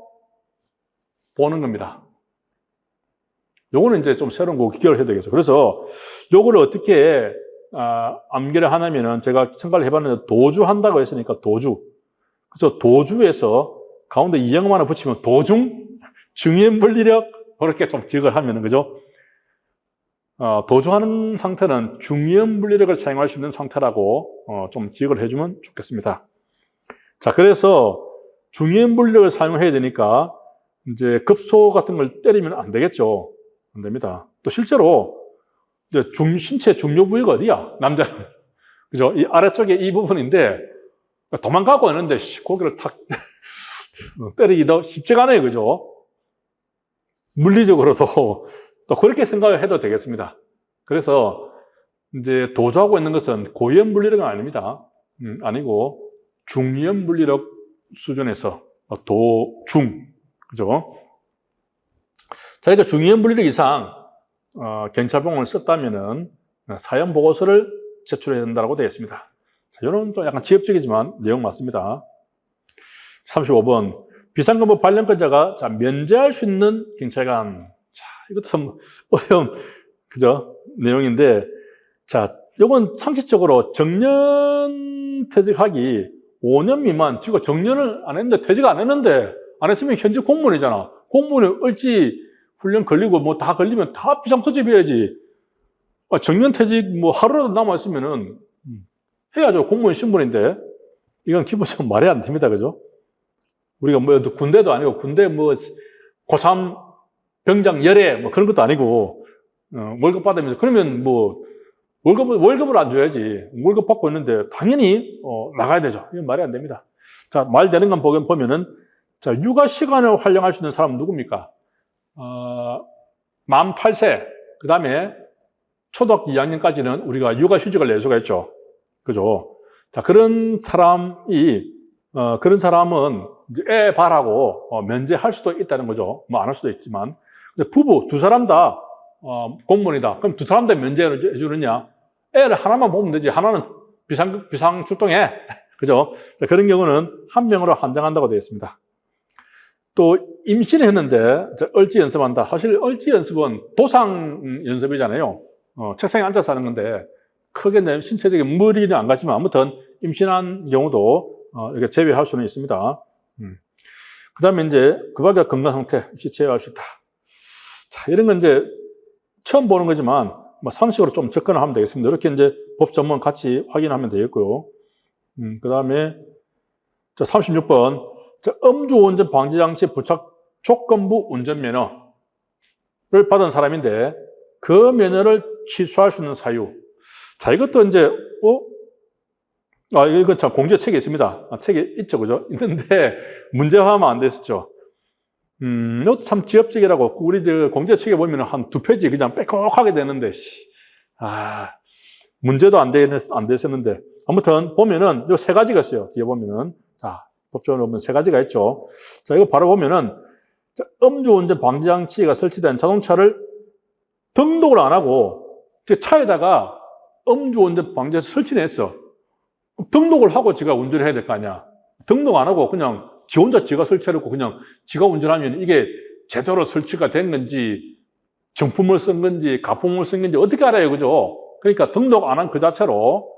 보는 겁니다. 요거는 이제 좀 새로운 거 기억을 해야 되겠죠. 그래서 요거를 어떻게 암기를 하냐면은 제가 생각을 해봤는데 도주한다고 했으니까 도주. 그죠? 도주에서 가운데 이영음 하나 붙이면 도중, 중위험 물리력, 그렇게 좀 기억을 하면은, 그죠? 도주하는 상태는 중위험 물리력을 사용할 수 있는 상태라고 좀 기억을 해주면 좋겠습니다. 자, 그래서 중위험 물리력을 사용해야 되니까 이제 급소 같은 걸 때리면 안 되겠죠. 안 됩니다. 또 실제로 이제 신체 중요 부위가 어디야? 남자는. 그죠? 이 아래쪽에 이 부분인데 도망가고 있는데 고개를 탁 때리기도 쉽지가 않아요. 그죠? 물리적으로도 또 그렇게 생각을 해도 되겠습니다. 그래서 이제 도주하고 있는 것은 고위험 물리력은 아닙니다. 아니고 중위험 물리력 수준에서 도중. 그죠? 자, 그러니까 중위험 물리력 이상 경찰봉을 썼다면은 사형 보고서를 제출해야 된다고 되어 있습니다. 자, 이런 좀 약간 지엽적이지만 내용 맞습니다. 35번 비상근무 발령권자가 자, 면제할 수 있는 경찰관. 자, 이것도 참 어려운 그죠? 내용인데 자, 이건 상식적으로 정년 퇴직하기 5년 미만, 지금 정년을 안 했는데 퇴직 안 했는데 안 했으면 현직 공무원이잖아. 공무원이 얼지 훈련 걸리고 뭐 다 걸리면 다 비상투집해야지. 정년퇴직 뭐 하루라도 남아있으면은 해야죠. 공무원 신분인데. 이건 기본적으로 말이 안 됩니다. 그죠? 우리가 뭐 군대도 아니고 군대 뭐 고참 병장 열애 뭐 그런 것도 아니고 월급 받으면서 그러면 뭐 월급을 안 줘야지. 월급 받고 있는데 당연히 나가야 되죠. 이건 말이 안 됩니다. 자, 말 되는 건 보면은 자, 육아 시간을 활용할 수 있는 사람은 누굽니까? 만 8세, 그 다음에 초등학교 2학년까지는 우리가 육아 휴직을 낼 수가 있죠. 그죠? 자, 그런 사람은 이제 애 바라고 면제할 수도 있다는 거죠. 뭐 안 할 수도 있지만. 근데 부부 두 사람 다 공무원이다. 그럼 두 사람 다 면제해 주느냐? 애를 하나만 보면 되지. 하나는 비상 출동해. 그죠? 자, 그런 경우는 한 명으로 한정한다고 되어 있습니다. 또 임신을 했는데 얼지 연습한다. 사실 얼지 연습은 도상 연습이잖아요. 책상에 앉아서 하는 건데 크게 내 신체적인 무리는 안 가지만 아무튼 임신한 경우도 이렇게 제외할 수는 있습니다. 그 다음에 이제 그 밖에 건강 상태 역시 제외할 수 있다. 자, 이런 건 이제 처음 보는 거지만 뭐 상식으로 좀 접근을 하면 되겠습니다. 이렇게 이제 법 전문 같이 확인하면 되겠고요. 그 다음에 36번 음주운전 방지장치 부착 조건부 운전면허를 받은 사람인데 그 면허를 취소할 수 있는 사유. 자, 이것도 이제 이건 참 공제 책에 있습니다. 책에 있죠, 그죠? 있는데 문제화하면 안 됐었죠. 이것도 참 지엽적이라고 우리 공제 책에 보면 한 2페이지 그냥 빼곡하게 되는데 문제도 안 됐었는데 아무튼 보면은 요 3가지가 있어요. 뒤에 보면은 자, 법조문에 보면 3가지가 있죠. 자, 이거 바로 보면은 음주운전 방지장치가 설치된 자동차를 등록을 안 하고 차에다가 음주운전 방지장치 설치를 했어. 등록을 하고 지가 운전을 해야 될 거 아니야. 등록 안 하고 그냥 지 혼자 지가 설치해놓고 그냥 지가 운전하면 이게 제대로 설치가 된 건지 정품을 쓴 건지 가품을 쓴 건지 어떻게 알아요, 그죠? 그러니까 등록 안 한 그 자체로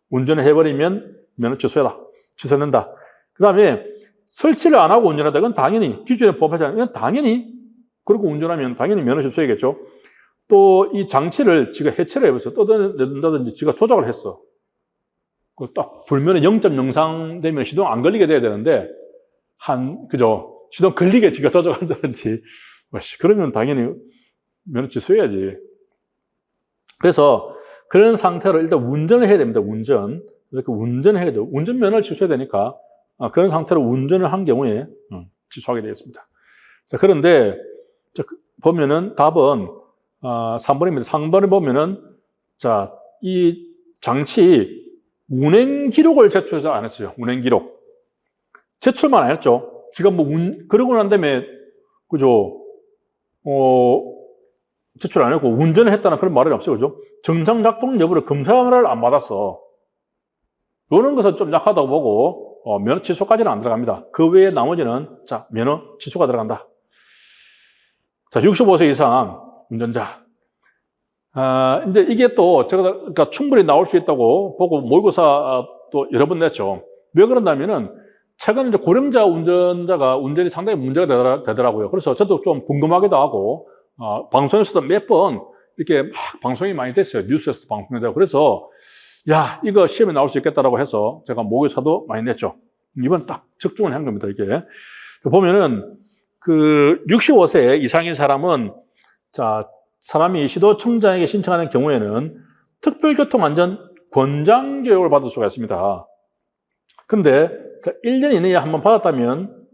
운전을 해버리면 면허 취소된다. 그 다음에 설치를 안 하고 운전하다. 이건 당연히 기준에 부합하지 않으면 이건 당연히 그렇게 운전하면 당연히 면허 취소해야겠죠. 또 이 장치를 지가 해체를 해버렸어. 떠든다든지 지가 조작을 했어. 딱 불면에 0.03 되면 시동 안 걸리게 돼야 되는데 그죠? 시동 걸리게 지가 조작한다든지 그러면 당연히 면허 취소해야지. 그래서 그런 상태로 일단 운전을 해야 됩니다. 이렇게 운전을 해야 돼요. 운전면허를 취소해야 되니까 그런 상태로 운전을 한 경우에 취소하게 되겠습니다. 자, 그런데 보면은 답은 3번입니다. 3번에 보면은 자, 이 장치 운행 기록을 제출 안 했어요. 운행 기록. 제출만 안 했죠. 지가 뭐 그러고 난 다음에 그죠? 제출 안 했고 운전을 했다는 그런 말은 없어요. 그죠? 정상 작동 여부를 검사를 안 받았어. 이런 것은 좀 약하다고 보고 면허 취소까지는 안 들어갑니다. 그 외에 나머지는 자, 면허 취소가 들어간다. 자, 65세 이상 운전자. 이제 이게 또 제가 그러니까 충분히 나올 수 있다고 보고 모의고사 또 여러 번 냈죠. 왜 그런다면은 최근 이제 고령자 운전자가 운전이 상당히 문제가 되더라고요. 그래서 저도 좀 궁금하기도 하고 방송에서도 몇 번 이렇게 막 방송이 많이 됐어요. 뉴스에서도 방송이 되고. 그래서 야, 이거 시험에 나올 수 있겠다라고 해서 제가 모의고사도 많이 냈죠. 이번 딱 적중을 한 겁니다, 이게. 보면은 그 65세 이상인 사람은 자, 사람이 시도청장에게 신청하는 경우에는 특별교통안전 권장교육을 받을 수가 있습니다. 그런데 1년 이내에 한번 받았다면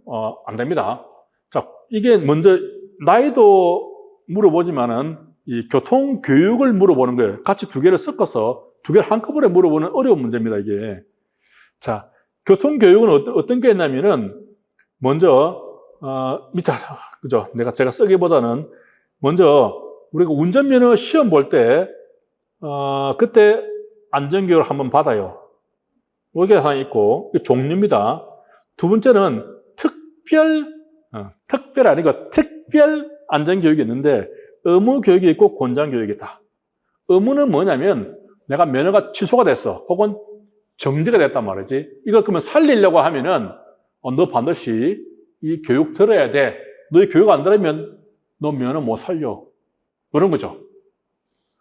안 됩니다. 자, 이게 먼저 나이도 물어보지만은 이 교통교육을 물어보는 거예요. 같이 2개를 섞어서 2개를 한꺼번에 물어보는 어려운 문제입니다, 이게. 자, 교통교육은 어떤 게 있냐면은 먼저 밑에 그죠? 제가 쓰기보다는 먼저 우리가 운전면허 시험 볼 때 그때 안전교육을 한번 받아요. 이게 하나 있고 종류입니다. 두 번째는 특별 아니고 특별 안전교육이 있는데 의무교육이 있고 권장교육이 있다. 의무는 뭐냐면 내가 면허가 취소가 됐어. 혹은 정지가 됐단 말이지. 이걸 그러면 살리려고 하면은 너 반드시 이 교육 들어야 돼. 너희 교육 안 들으면 너 면허 못 살려. 그런 거죠.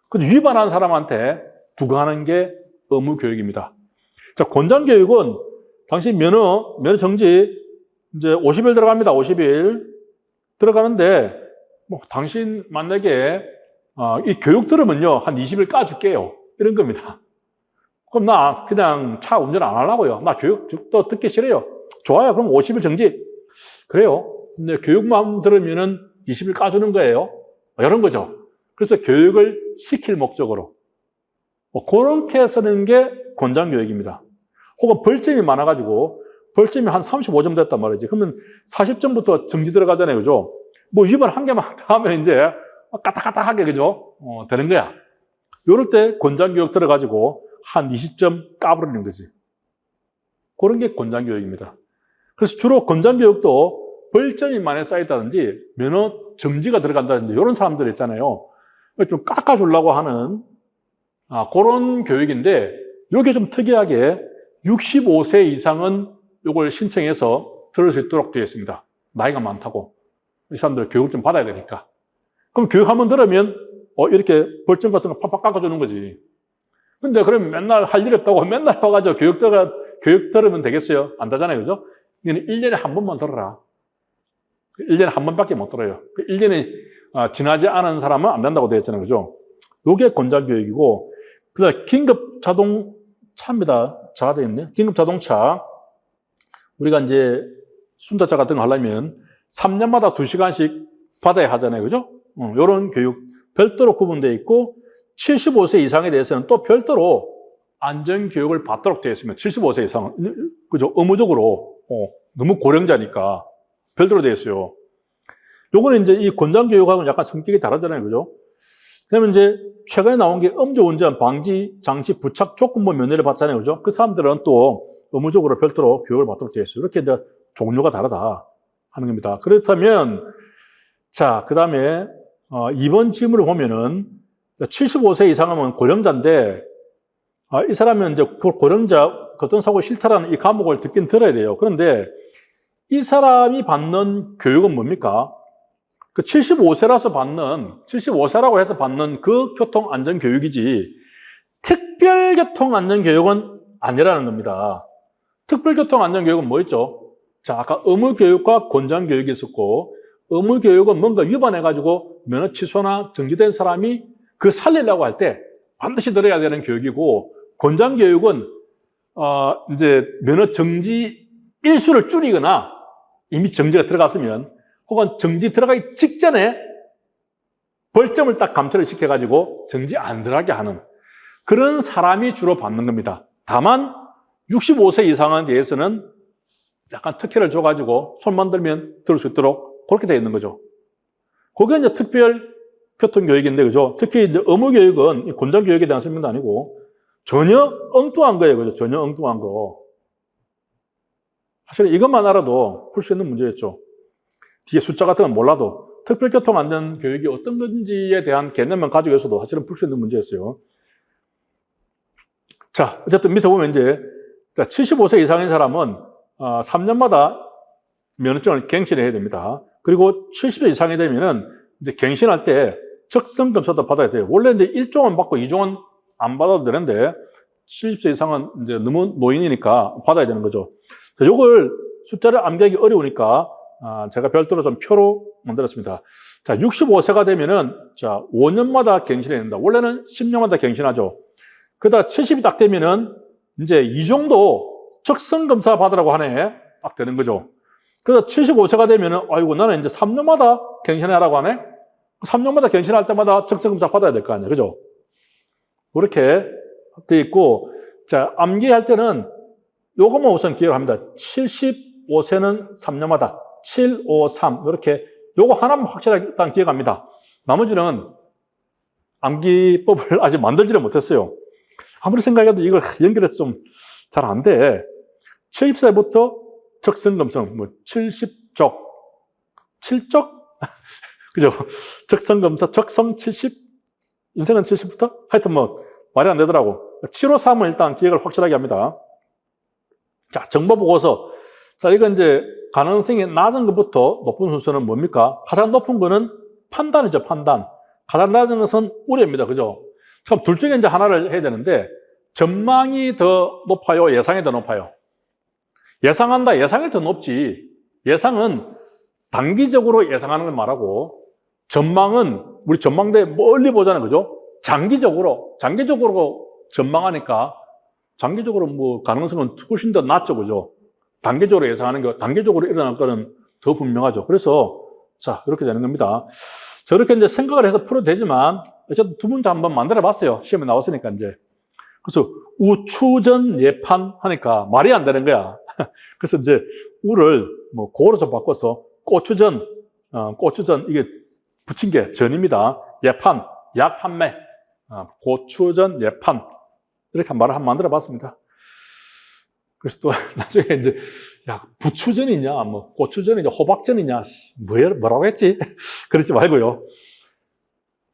그래서 위반한 사람한테 부과하는 게 의무 교육입니다. 자, 권장 교육은 당신 면허 정지 이제 50일 들어갑니다. 50일 들어가는데 뭐 당신 만약에 이 교육 들으면요 한 20일 까줄게요. 이런 겁니다. 그럼 나 그냥 차 운전 안 하려고요. 나 교육도 듣기 싫어요. 좋아요. 그럼 50일 정지. 그래요. 근데 교육만 들으면은 20일 까주는 거예요. 이런 거죠. 그래서 교육을 시킬 목적으로 뭐 그렇게 쓰는 게 권장 교육입니다. 혹은 벌점이 많아가지고 벌점이 한 35점 됐단 말이지. 그러면 40점부터 정지 들어가잖아요. 그죠? 뭐 위반 한 개만 더 하면 이제 까딱까딱하게 그죠? 되는 거야. 이럴 때 권장 교육 들어가지고 한 20점 까버리는 거지. 그런 게 권장 교육입니다. 그래서 주로 권장 교육도 벌점이 많이 쌓였다든지 면허 정지가 들어간다든지 이런 사람들 있잖아요. 좀 깎아주려고 하는 그런 교육인데 이게 좀 특이하게 65세 이상은 이걸 신청해서 들을 수 있도록 되어 있습니다. 나이가 많다고. 이 사람들 교육을 좀 받아야 되니까. 그럼 교육 한번 들으면 이렇게 벌점 같은 거 팍팍 깎아주는 거지. 근데 그럼 맨날 할 일 없다고 맨날 와가지고 교육 들으면 되겠어요? 안 되잖아요. 그죠? 이거는 1년에 한 번만 들어라. 1년에 한 번밖에 못 들어요. 1년이 지나지 않은 사람은 안 된다고 되어 있잖아요. 그죠? 요게 권장 교육이고, 그 다음에 긴급 자동차입니다. 자가 되어 있네. 긴급 자동차. 우리가 이제 순자차 같은 거 하려면 3년마다 2시간씩 받아야 하잖아요. 그죠? 요런 교육 별도로 구분되어 있고, 75세 이상에 대해서는 또 별도로 안전교육을 받도록 되어 있습니다. 75세 이상은. 그죠? 의무적으로. 너무 고령자니까. 별도로 되어 있어요. 요거는 이제 이 권장교육하고는 약간 성격이 다르잖아요. 그죠? 그러면 이제 최근에 나온 게 음주운전 방지 장치 부착 조건부 면허를 받잖아요. 그죠? 그 사람들은 또 의무적으로 별도로 교육을 받도록 되어 있어요. 이렇게 이제 종류가 다르다 하는 겁니다. 그렇다면, 자, 그 다음에, 이번 질문을 보면은 75세 이상이면 고령자인데, 이 사람은 이제 그 고령자 교통사고 싫다라는 이 과목을 듣긴 들어야 돼요. 그런데 이 사람이 받는 교육은 뭡니까? 그 75세라고 해서 받는 그 교통안전교육이지, 특별교통안전교육은 아니라는 겁니다. 특별교통안전교육은 뭐였죠? 자, 아까 의무교육과 권장교육이 있었고, 의무교육은 뭔가 위반해가지고 면허 취소나 정지된 사람이 그 살리려고 할 때 반드시 들어야 되는 교육이고, 권장교육은, 이제 면허 정지 일수를 줄이거나 이미 정지가 들어갔으면 혹은 정지 들어가기 직전에 벌점을 딱 감처를 시켜가지고 정지 안 들어가게 하는 그런 사람이 주로 받는 겁니다. 다만 65세 이상에 대해서는 약간 특혜를 줘가지고 손만 들면 들을 수 있도록 그렇게 되어 있는 거죠. 그게 이제 특별 교통교육인데, 그죠? 특히 이제 의무교육은 권장교육에 대한 설명도 아니고 전혀 엉뚱한 거예요. 그죠? 전혀 엉뚱한 거. 사실 이것만 알아도 풀 수 있는 문제였죠. 뒤에 숫자 같은 건 몰라도 특별교통안전교육이 어떤 건지에 대한 개념만 가지고 있어도 사실은 풀 수 있는 문제였어요. 자, 어쨌든 밑에 보면 이제 75세 이상인 사람은 3년마다 면허증을 갱신해야 됩니다. 그리고 70세 이상이 되면은 이제 갱신할 때 적성검사도 받아야 돼요. 원래 이제 1종은 받고 2종은 안 받아도 되는데 70세 이상은 이제 너무 노인이니까 받아야 되는 거죠. 자, 요걸 숫자를 암기하기 어려우니까 제가 별도로 좀 표로 만들었습니다. 자, 65세가 되면은, 자, 5년마다 갱신해야 된다. 원래는 10년마다 갱신하죠. 그러다 70이 딱 되면은, 이제 이 정도 적성검사 받으라고 하네. 딱 되는 거죠. 그래서 75세가 되면은, 아이고, 나는 이제 3년마다 갱신하라고 하네? 3년마다 갱신할 때마다 적성검사 받아야 될 거 아니에요. 그죠? 그렇게 돼 있고, 자, 암기할 때는 요것만 우선 기억을 합니다. 75세는 3년마다. 7, 5, 3 이렇게 요거 하나만 확실하게 일단 기억합니다. 나머지는 암기법을 아직 만들지를 못했어요. 아무리 생각해도 이걸 연결해서 좀 잘 안 돼. 70세부터 적성검사, 뭐 70쪽, 7쪽? 그죠? 적성검사, 적성 70, 인생은 70부터? 하여튼 뭐 말이 안 되더라고. 7, 5, 3은 일단 기억을 확실하게 합니다. 자, 정보보고서. 자, 이건 이제 가능성이 낮은 것부터 높은 순서는 뭡니까? 가장 높은 거는 판단이죠, 판단. 가장 낮은 것은 우려입니다. 그죠? 그럼 둘 중에 이제 하나를 해야 되는데, 전망이 더 높아요? 예상이 더 높아요? 예상한다, 예상이 더 높지. 예상은 단기적으로 예상하는 걸 말하고, 전망은 우리 전망대 멀리 보잖아요. 그죠? 장기적으로 전망하니까, 장기적으로 뭐 가능성은 훨씬 더 낮죠. 그죠? 단기적으로 예상하는 거, 단기적으로 일어날 거는 더 분명하죠. 그래서, 자, 이렇게 되는 겁니다. 저렇게 이제 생각을 해서 풀어도 되지만, 어쨌든 두 문제 한번 만들어 봤어요. 시험에 나왔으니까 이제. 그래서 우추전 예판 하니까 말이 안 되는 거야. 그래서 이제 우를 뭐 고로 좀 바꿔서 고추전, 고추전, 이게 붙인 게 전입니다. 예판, 약 판매, 고추전 예판. 이렇게 말을 한번 만들어 봤습니다. 그래서 또 나중에 이제, 야, 부추전이냐, 뭐, 고추전이냐, 호박전이냐, 뭐라고 했지? 그러지 말고요.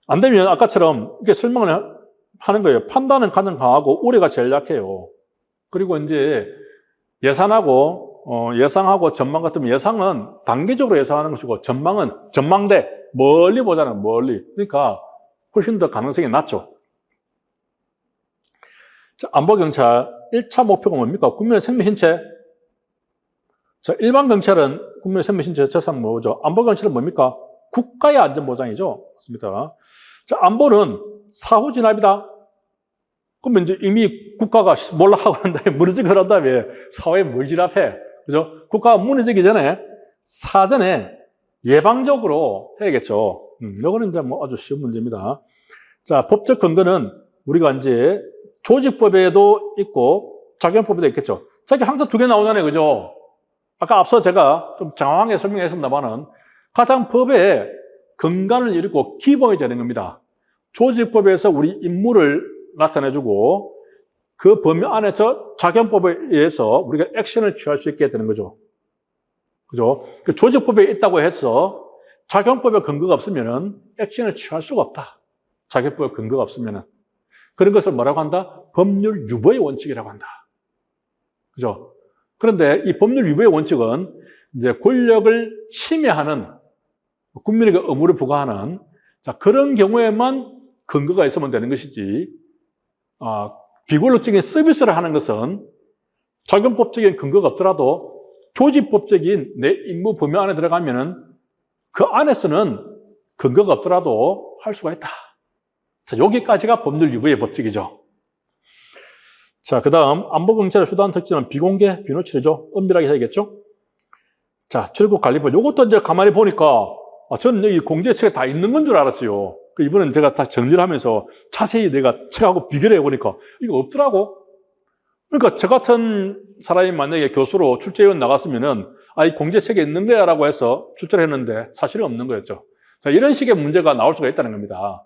안 되면 아까처럼 이렇게 설명을 하는 거예요. 판단은 가장 강하고 우려가 제일 약해요. 그리고 이제 예상하고 전망 같으면 예상은 단기적으로 예상하는 것이고 전망은 전망대, 멀리 보잖아요, 멀리. 그러니까 훨씬 더 가능성이 낮죠. 자, 안보경찰 1차 목표가 뭡니까? 국민의 생명 신체. 자, 일반 경찰은 국민의 생명 신체 재산 뭐죠? 안보경찰은 뭡니까? 국가의 안전보장이죠. 맞습니다. 자, 안보는 사후 진압이다. 그러면 이제 이미 국가가 몰라 하고 난 다음에 무너지고 그런 다음에 사회에 뭘 진압해? 그죠? 국가가 무너지기 전에 사전에 예방적으로 해야겠죠. 이거는 이제 뭐 아주 쉬운 문제입니다. 자, 법적 근거는 우리가 이제 조직법에도 있고 작용법에도 있겠죠. 자, 이게 항상 두 개 나오잖아요. 그죠? 아까 앞서 제가 좀 장황하게 설명했었나봐는 가장 법의 근간을 이루고 기본이 되는 겁니다. 조직법에서 우리 임무를 나타내주고 그 범위 안에서 작용법에 의해서 우리가 액션을 취할 수 있게 되는 거죠. 그죠? 그 조직법에 있다고 해서 작용법에 근거가 없으면 액션을 취할 수가 없다. 작용법에 근거가 없으면. 그런 것을 뭐라고 한다? 법률 유보의 원칙이라고 한다. 그죠? 그런데 이 법률 유보의 원칙은 이제 권력을 침해하는 국민에게 의무를 부과하는 그런 경우에만 근거가 있으면 되는 것이지, 비권력적인 서비스를 하는 것은 작용법적인 근거가 없더라도 조직법적인 내 임무 범위 안에 들어가면은 그 안에서는 근거가 없더라도 할 수가 있다. 자, 여기까지가 법률 유보의 법칙이죠. 자, 그 다음, 안보경찰의 수단 특징은 비공개, 비노출이죠. 은밀하게 해야겠죠? 자, 출국 관리법. 요것도 이제 가만히 보니까, 저는 여기 공제책에 다 있는 건 줄 알았어요. 이번엔 제가 다 정리를 하면서 자세히 내가 책하고 비교를 해보니까, 이거 없더라고. 그러니까 저 같은 사람이 만약에 교수로 출제위원 나갔으면은, 이 공제책에 있는 거야 라고 해서 출제를 했는데, 사실은 없는 거였죠. 자, 이런 식의 문제가 나올 수가 있다는 겁니다.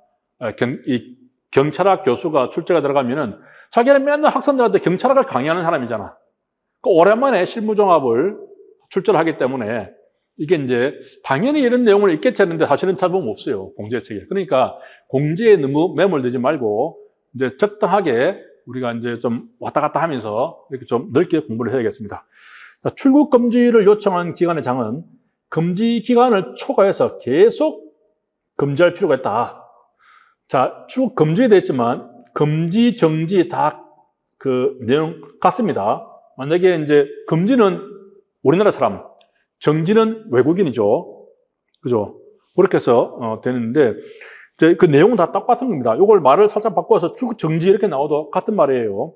경찰학 교수가 출제가 들어가면은 자기는 맨날 학생들한테 경찰학을 강의하는 사람이잖아. 오랜만에 실무종합을 출제를 하기 때문에 이게 이제 당연히 이런 내용을 읽겠지 했는데 사실은 잘 보면 없어요. 공제책에. 그러니까 공제에 너무 매몰되지 말고 이제 적당하게 우리가 이제 좀 왔다 갔다 하면서 이렇게 좀 넓게 공부를 해야겠습니다. 자, 출국 금지를 요청한 기관의 장은 금지 기간을 초과해서 계속 금지할 필요가 있다. 자, 쭉 금지되어 있지만, 금지, 정지 다 그 내용 같습니다. 만약에 이제 금지는 우리나라 사람, 정지는 외국인이죠. 그죠? 그렇게 해서, 되는데, 이제 그 내용은 다 똑같은 겁니다. 요걸 말을 살짝 바꿔서 쭉 정지 이렇게 나와도 같은 말이에요.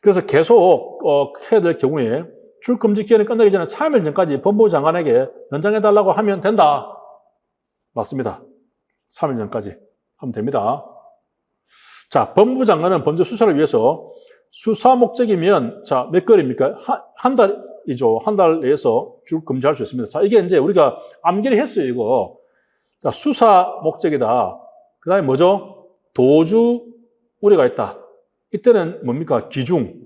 그래서 계속, 해야 될 경우에, 출금지 기간이 끝나기 전에 3일 전까지 법무부 장관에게 연장해달라고 하면 된다. 맞습니다. 3일 전까지 하면 됩니다. 자, 법무부 장관은 범죄 수사를 위해서 수사 목적이면, 자, 몇 개월입니까? 한 달이죠. 한 달 내에서 쭉 금지할 수 있습니다. 자, 이게 이제 우리가 암기를 했어요, 이거. 자, 수사 목적이다. 그 다음에 뭐죠? 도주 우려가 있다. 이때는 뭡니까? 기중,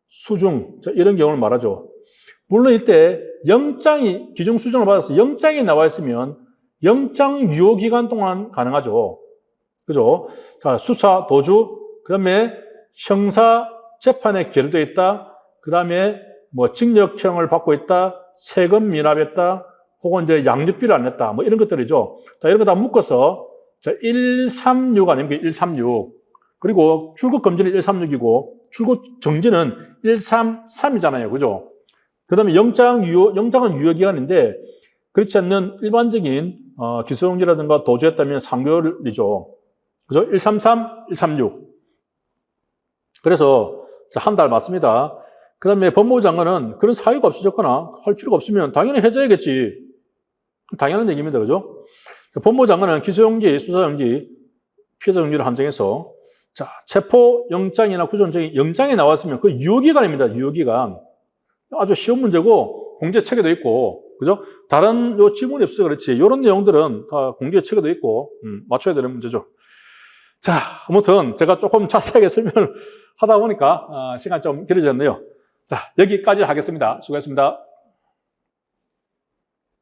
수중, 자, 이런 경우를 말하죠. 물론 이때 영장이, 기중, 수중을 받아서 영장이 나와 있으면 영장 유효 기간 동안 가능하죠. 그죠? 자, 수사, 도주, 그 다음에 형사 재판에 계류되어 있다. 그 다음에 뭐 징역형을 받고 있다, 세금 미납했다, 혹은 이제 양육비를 안 냈다, 뭐 이런 것들이죠. 자, 이런 거 다 묶어서 자, 136 아닙니까? 136. 그리고 출국 금지는 136이고 출국 정지는 133이잖아요. 그죠? 그 다음에 영장은 유효기간인데 그렇지 않는 일반적인 기소용지라든가 도주했다면 3개월이죠. 그죠? 133, 136. 그래서 한 달 맞습니다. 그 다음에 법무부 장관은 그런 사유가 없어졌거나 할 필요가 없으면 당연히 해줘야겠지. 당연한 얘기입니다. 그죠? 법무부 장관은 기소용지, 수사용지, 피해자용지를 한정해서 자, 체포영장이나 구속영장이 영장에 나왔으면 그 유효기간입니다. 유효기간. 아주 쉬운 문제고 공제 체계도 있고, 그죠? 다른 요 지문이 없어서 그렇지. 이런 내용들은 다 공제 체계도 있고, 맞춰야 되는 문제죠. 자, 아무튼 제가 조금 자세하게 설명을 하다 보니까 시간이 좀 길어졌네요. 자, 여기까지 하겠습니다. 수고했습니다.